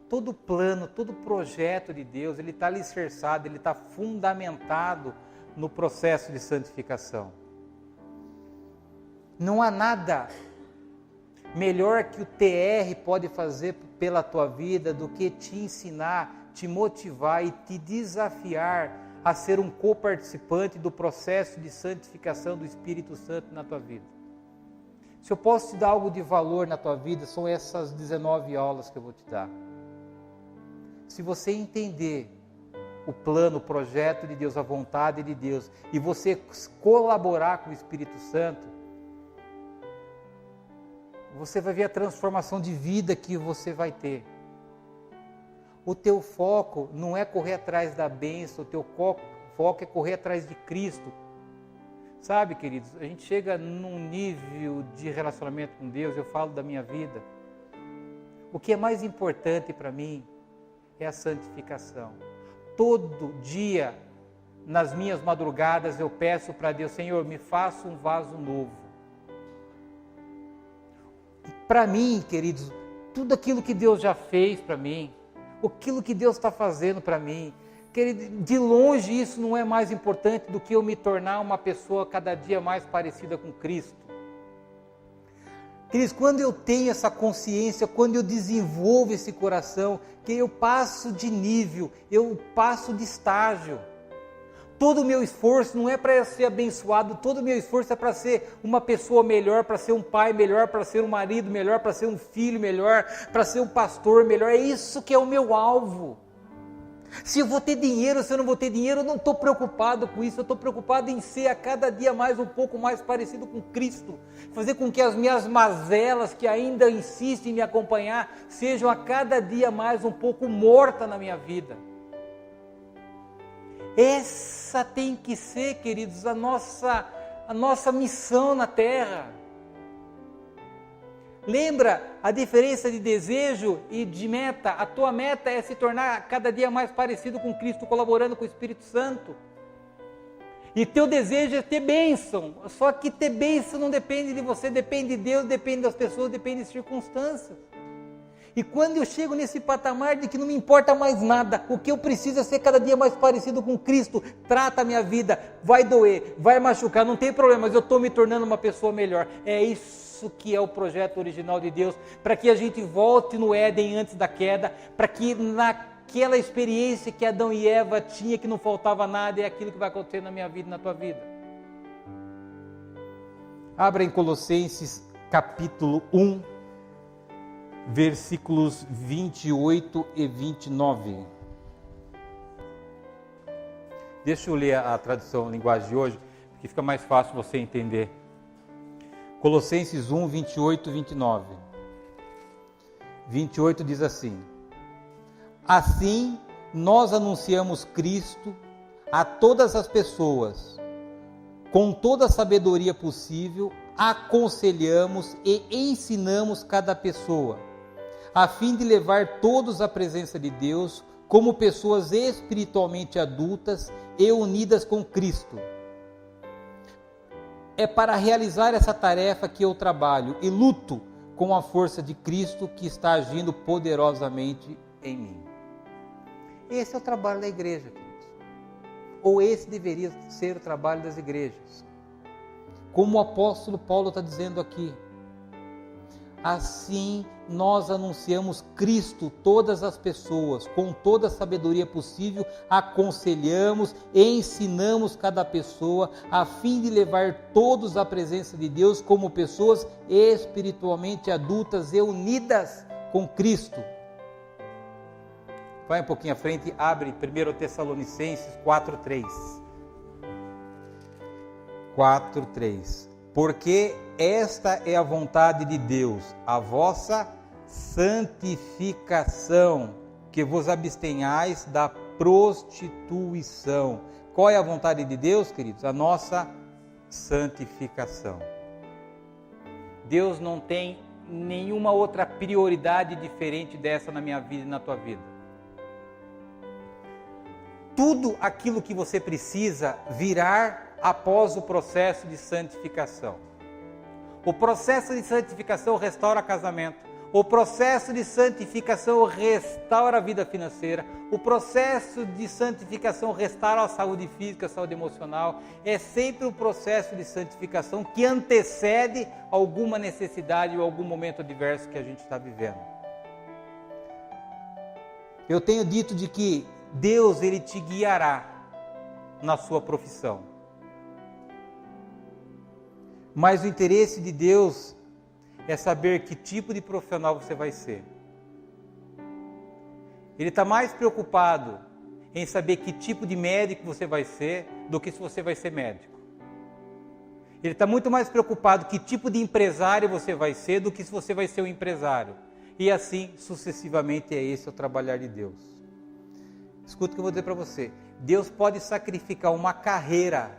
Todo plano, todo projeto de Deus, ele está alicerçado, ele está fundamentado no processo de santificação. Não há nada melhor que o TR pode fazer pela tua vida do que te ensinar, te motivar e te desafiar a ser um coparticipante do processo de santificação do Espírito Santo na tua vida. Se eu posso te dar algo de valor na tua vida, são essas 19 aulas que eu vou te dar. Se você entender o plano, o projeto de Deus, a vontade de Deus, e você colaborar com o Espírito Santo, você vai ver a transformação de vida que você vai ter. O teu foco não é correr atrás da bênção, o teu foco é correr atrás de Cristo. Sabe, queridos, a gente chega num nível de relacionamento com Deus, eu falo da minha vida, O que é mais importante para mim é a santificação. Todo dia, nas minhas madrugadas, eu peço para Deus: Senhor, me faça um vaso novo. Para mim, queridos, tudo aquilo que Deus já fez para mim, aquilo que Deus está fazendo para mim, querido, de longe isso não é mais importante do que eu me tornar uma pessoa cada dia mais parecida com Cristo. Queridos, quando eu tenho essa consciência, quando eu desenvolvo esse coração, que eu passo de nível, eu passo de estágio. Todo o meu esforço não é para ser abençoado, todo o meu esforço é para ser uma pessoa melhor, para ser um pai melhor, para ser um marido melhor, para ser um filho melhor, para ser um pastor melhor. É isso que é o meu alvo. Se eu vou ter dinheiro, se eu não vou ter dinheiro, eu não estou preocupado com isso. Eu estou preocupado em ser a cada dia mais um pouco mais parecido com Cristo. Fazer com que as minhas mazelas que ainda insistem em me acompanhar sejam a cada dia mais um pouco mortas na minha vida. Essa tem que ser, queridos, a nossa missão na terra. Lembra a diferença de desejo e de meta? A tua meta é se tornar cada dia mais parecido com Cristo, colaborando com o Espírito Santo. E teu desejo é ter bênção. Só que ter bênção não depende de você, depende de Deus, depende das pessoas, depende de circunstâncias. E quando eu chego nesse patamar de que não me importa mais nada, o que eu preciso é ser cada dia mais parecido com Cristo, trata a minha vida, vai doer, vai machucar, não tem problema, mas eu estou me tornando uma pessoa melhor. É isso que é o projeto original de Deus, para que a gente volte no Éden antes da queda, para que naquela experiência que Adão e Eva tinham, que não faltava nada, é aquilo que vai acontecer na minha vida e na tua vida. Abra em Colossenses capítulo 1, versículos 28 e 29. Deixa eu ler a tradução, linguagem de hoje, porque fica mais fácil você entender. Colossenses 1, 28 e 29. 28 diz assim: assim nós anunciamos Cristo a todas as pessoas, com toda a sabedoria possível, aconselhamos e ensinamos cada pessoa, a fim de levar todos à presença de Deus como pessoas espiritualmente adultas e unidas com Cristo. É para realizar essa tarefa que eu trabalho e luto com a força de Cristo que está agindo poderosamente em mim. Esse é o trabalho da igreja, queridos. Ou esse deveria ser o trabalho das igrejas. Como o apóstolo Paulo está dizendo aqui. Assim nós anunciamos Cristo todas as pessoas, com toda a sabedoria possível, aconselhamos e ensinamos cada pessoa, a fim de levar todos à presença de Deus como pessoas espiritualmente adultas e unidas com Cristo. Vai um pouquinho à frente, abre 1 Tessalonicenses 4:3. 4:3. Porque esta é a vontade de Deus, a vossa santificação, que vos abstenhais da prostituição. Qual é a vontade de Deus, queridos? A nossa santificação. Deus não tem nenhuma outra prioridade diferente dessa na minha vida e na tua vida. Tudo aquilo que você precisa virá após o processo de santificação. O processo de santificação restaura casamento. O processo de santificação restaura a vida financeira. O processo de santificação restaura a saúde física, a saúde emocional. É sempre o processo de santificação que antecede alguma necessidade ou algum momento adverso que a gente está vivendo. Eu tenho dito de que Deus, Ele te guiará na sua profissão. Mas o interesse de Deus é saber que tipo de profissional você vai ser. Ele está mais preocupado em saber que tipo de médico você vai ser do que se você vai ser médico. Ele está muito mais preocupado que tipo de empresário você vai ser do que se você vai ser um empresário. E assim sucessivamente, é esse o trabalhar de Deus. Escuta o que eu vou dizer para você. Deus pode sacrificar uma carreira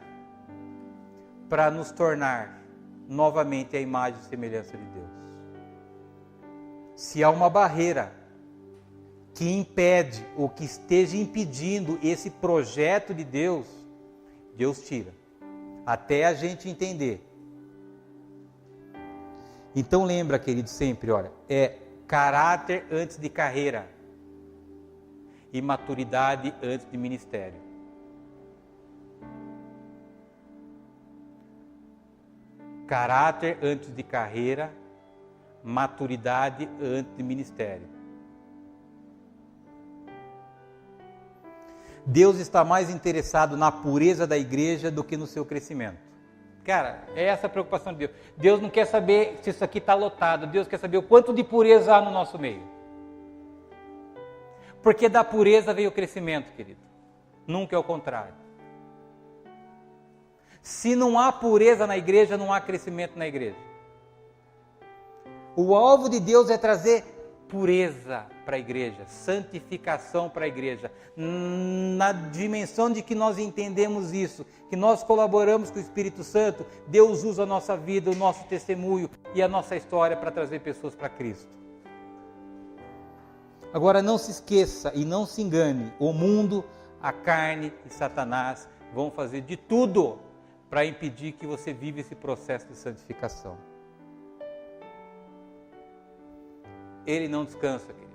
para nos tornar novamente a imagem e semelhança de Deus. Se há uma barreira que impede ou que esteja impedindo esse projeto de Deus, Deus tira. Até a gente entender. Então lembra, querido, sempre, olha, é caráter antes de carreira e maturidade antes de ministério. Caráter antes de carreira, maturidade antes de ministério. Deus está mais interessado na pureza da igreja do que no seu crescimento. Cara, é essa a preocupação de Deus. Deus não quer saber se isso aqui está lotado. Deus quer saber o quanto de pureza há no nosso meio. Porque da pureza veio o crescimento, querido. Nunca é o contrário. Se não há pureza na igreja, não há crescimento na igreja. O alvo de Deus é trazer pureza para a igreja, santificação para a igreja. Na dimensão de que nós entendemos isso, que nós colaboramos com o Espírito Santo, Deus usa a nossa vida, o nosso testemunho e a nossa história para trazer pessoas para Cristo. Agora não se esqueça e não se engane, o mundo, a carne e Satanás vão fazer de tudo para impedir que você viva esse processo de santificação. Ele não descansa, queridos.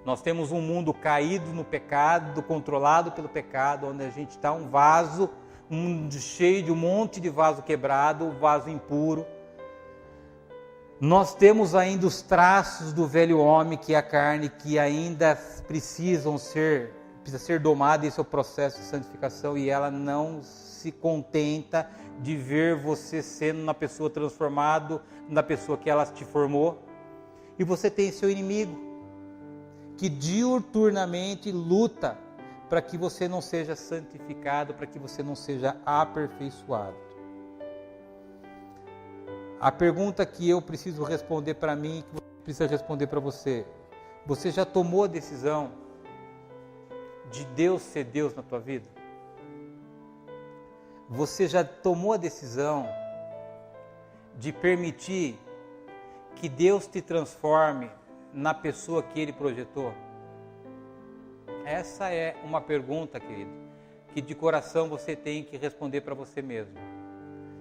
Nós temos um mundo caído no pecado, controlado pelo pecado, onde a gente está um vaso, cheio de um monte de vaso quebrado, um vaso impuro. Nós temos ainda os traços do velho homem, que é a carne, que ainda precisa ser domada. Esse é o processo de santificação, e ela não se contenta de ver você sendo uma pessoa transformada, na pessoa que ela te formou. E você tem seu inimigo, que diuturnamente luta para que você não seja santificado, para que você não seja aperfeiçoado. A pergunta que eu preciso responder para mim, que você precisa responder para você: você já tomou a decisão de Deus ser Deus na tua vida? Você já tomou a decisão de permitir que Deus te transforme na pessoa que Ele projetou? Essa é uma pergunta, querido, que de coração você tem que responder para você mesmo.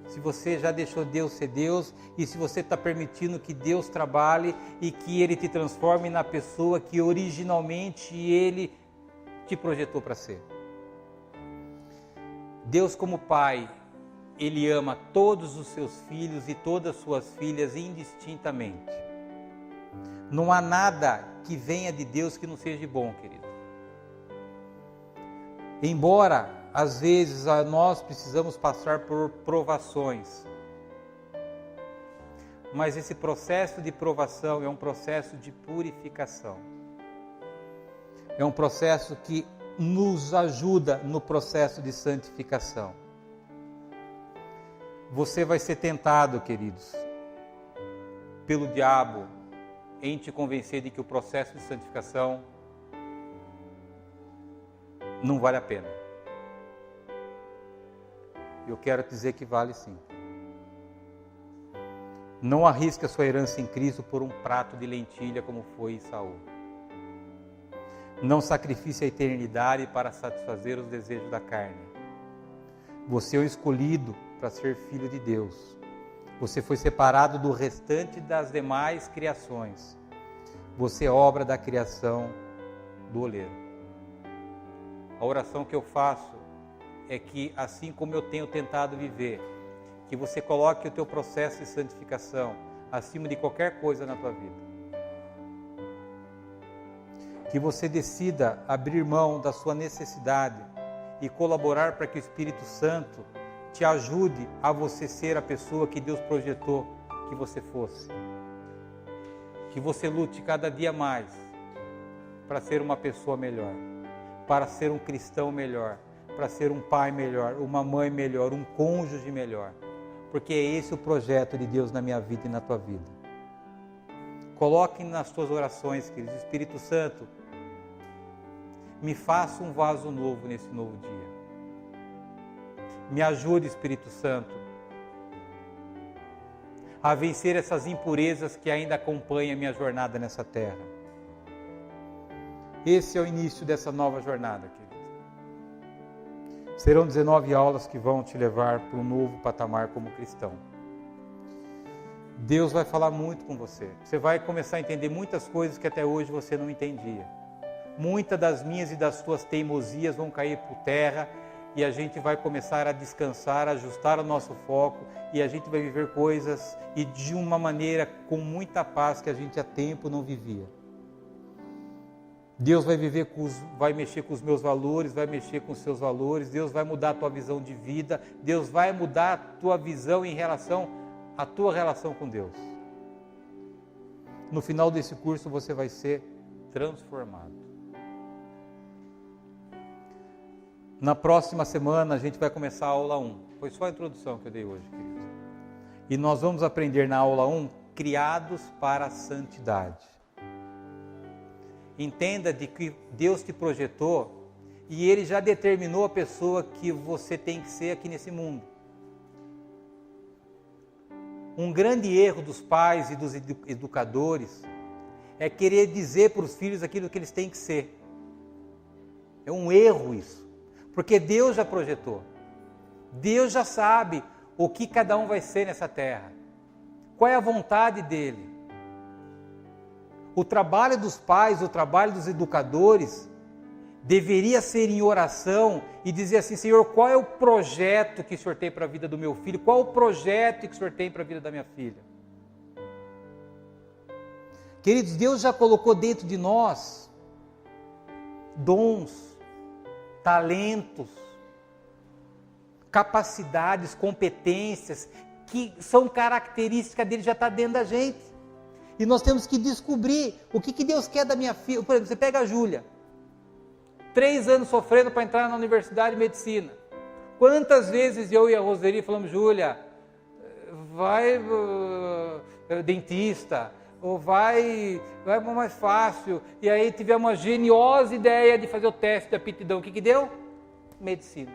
Se você já deixou Deus ser Deus, e se você está permitindo que Deus trabalhe e que Ele te transforme na pessoa que originalmente Ele te projetou para ser. Deus, como Pai, Ele ama todos os seus filhos e todas as suas filhas indistintamente. Não há nada que venha de Deus que não seja bom, querido. Embora, às vezes, nós precisamos passar por provações. Mas esse processo de provação é um processo de purificação. É um processo que nos ajuda no processo de santificação. Você vai ser tentado, queridos, pelo diabo em te convencer de que o processo de santificação não vale a pena. Eu quero dizer que vale sim. Não arrisque a sua herança em Cristo por um prato de lentilha como foi Saul. Não sacrifique a eternidade para satisfazer os desejos da carne. Você é o escolhido para ser filho de Deus. Você foi separado do restante das demais criações. Você é obra da criação do oleiro. A oração que eu faço é que, assim como eu tenho tentado viver, que você coloque o teu processo de santificação acima de qualquer coisa na tua vida. Que você decida abrir mão da sua necessidade e colaborar para que o Espírito Santo te ajude a você ser a pessoa que Deus projetou que você fosse. Que você lute cada dia mais para ser uma pessoa melhor, para ser um cristão melhor, para ser um pai melhor, uma mãe melhor, um cônjuge melhor. Porque é esse o projeto de Deus na minha vida e na tua vida. Coloque nas tuas orações, queridos, Espírito Santo, me faça um vaso novo nesse novo dia. Me ajude, Espírito Santo, a vencer essas impurezas que ainda acompanham a minha jornada nessa terra. Esse é o início dessa nova jornada, querido. Serão 19 aulas que vão te levar para um novo patamar como cristão. Deus vai falar muito com você. Você vai começar a entender muitas coisas que até hoje você não entendia. Muitas das minhas e das tuas teimosias vão cair por terra e a gente vai começar a descansar, a ajustar o nosso foco e a gente vai viver coisas e de uma maneira com muita paz que a gente há tempo não vivia. Deus vai mexer com os meus valores, vai mexer com os seus valores, Deus vai mudar a tua visão de vida, Deus vai mudar a tua visão em relação à tua relação com Deus. No final desse curso você vai ser transformado. Na próxima semana a gente vai começar a aula 1. Foi só a introdução que eu dei hoje, querido. E nós vamos aprender na aula 1, criados para a santidade. Entenda de que Deus te projetou e Ele já determinou a pessoa que você tem que ser aqui nesse mundo. Um grande erro dos pais e dos educadores é querer dizer para os filhos aquilo que eles têm que ser. É um erro isso, porque Deus já projetou. Deus já sabe o que cada um vai ser nessa terra. Qual é a vontade dEle? O trabalho dos pais, o trabalho dos educadores, deveria ser em oração e dizer assim: Senhor, qual é o projeto que o Senhor tem para a vida do meu filho? Qual é o projeto que o Senhor tem para a vida da minha filha? Queridos, Deus já colocou dentro de nós dons, talentos, capacidades, competências, que são características dele, já está dentro da gente. E nós temos que descobrir o que Deus quer da minha filha. Por exemplo, você pega a Júlia, 3 anos sofrendo para entrar na universidade de medicina. Quantas vezes eu e a Roseli falamos: Júlia, vai dentista, ou vai mais fácil. E aí tivemos uma geniosa ideia de fazer o teste de aptidão. O que deu? Medicina.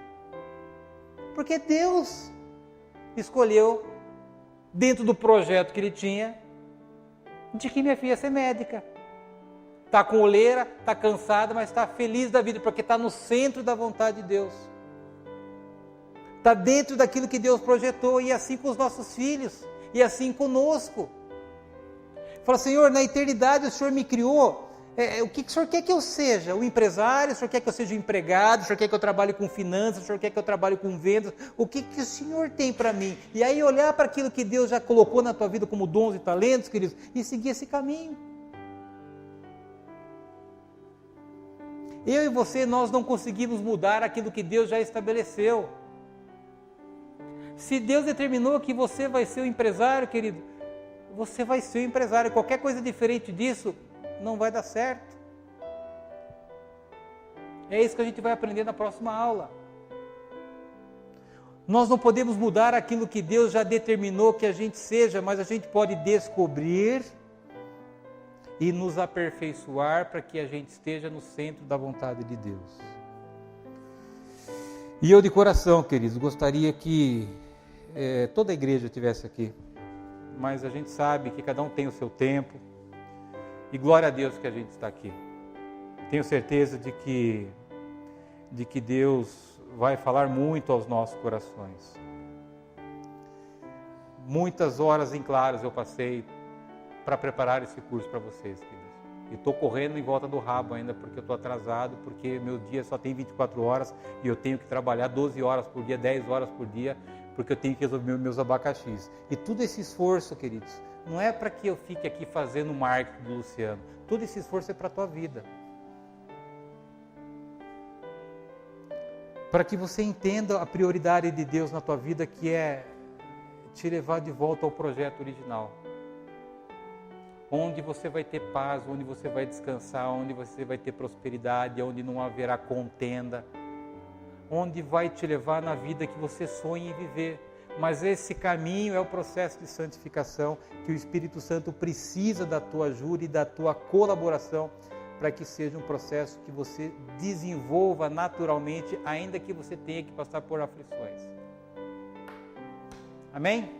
Porque Deus escolheu, dentro do projeto que Ele tinha, de que minha filha ia ser médica. Está com oleira, está cansada, mas está feliz da vida, porque está no centro da vontade de Deus. Está dentro daquilo que Deus projetou, e assim com os nossos filhos, e assim conosco. Fala: Senhor, na eternidade o Senhor me criou, o que o Senhor quer que eu seja? O empresário? O Senhor quer que eu seja o empregado? O Senhor quer que eu trabalhe com finanças? O Senhor quer que eu trabalhe com vendas? O que o Senhor tem para mim? E aí olhar para aquilo que Deus já colocou na tua vida como dons e talentos, queridos, e seguir esse caminho. Eu e você, nós não conseguimos mudar aquilo que Deus já estabeleceu. Se Deus determinou que você vai ser o empresário, querido, você vai ser o empresário. Qualquer coisa diferente disso não vai dar certo. É isso que a gente vai aprender na próxima aula. Nós não podemos mudar aquilo que Deus já determinou que a gente seja, mas a gente pode descobrir e nos aperfeiçoar para que a gente esteja no centro da vontade de Deus. E eu de coração, queridos, gostaria que toda a igreja estivesse aqui, mas a gente sabe que cada um tem o seu tempo, e glória a Deus que a gente está aqui. Tenho certeza de que Deus vai falar muito aos nossos corações. Muitas horas em claros eu passei para preparar esse curso para vocês, queridos. E estou correndo em volta do rabo ainda, porque eu estou atrasado, porque meu dia só tem 24 horas e eu tenho que trabalhar 12 horas por dia, 10 horas por dia, porque eu tenho que resolver meus abacaxis. E todo esse esforço, queridos, não é para que eu fique aqui fazendo marketing do Luciano. Todo esse esforço é para a tua vida. Para que você entenda a prioridade de Deus na tua vida, que é te levar de volta ao projeto original. Onde você vai ter paz, onde você vai descansar, onde você vai ter prosperidade, onde não haverá contenda, onde vai te levar na vida que você sonha em viver. Mas esse caminho é o processo de santificação, que o Espírito Santo precisa da tua ajuda e da tua colaboração, para que seja um processo que você desenvolva naturalmente, ainda que você tenha que passar por aflições. Amém?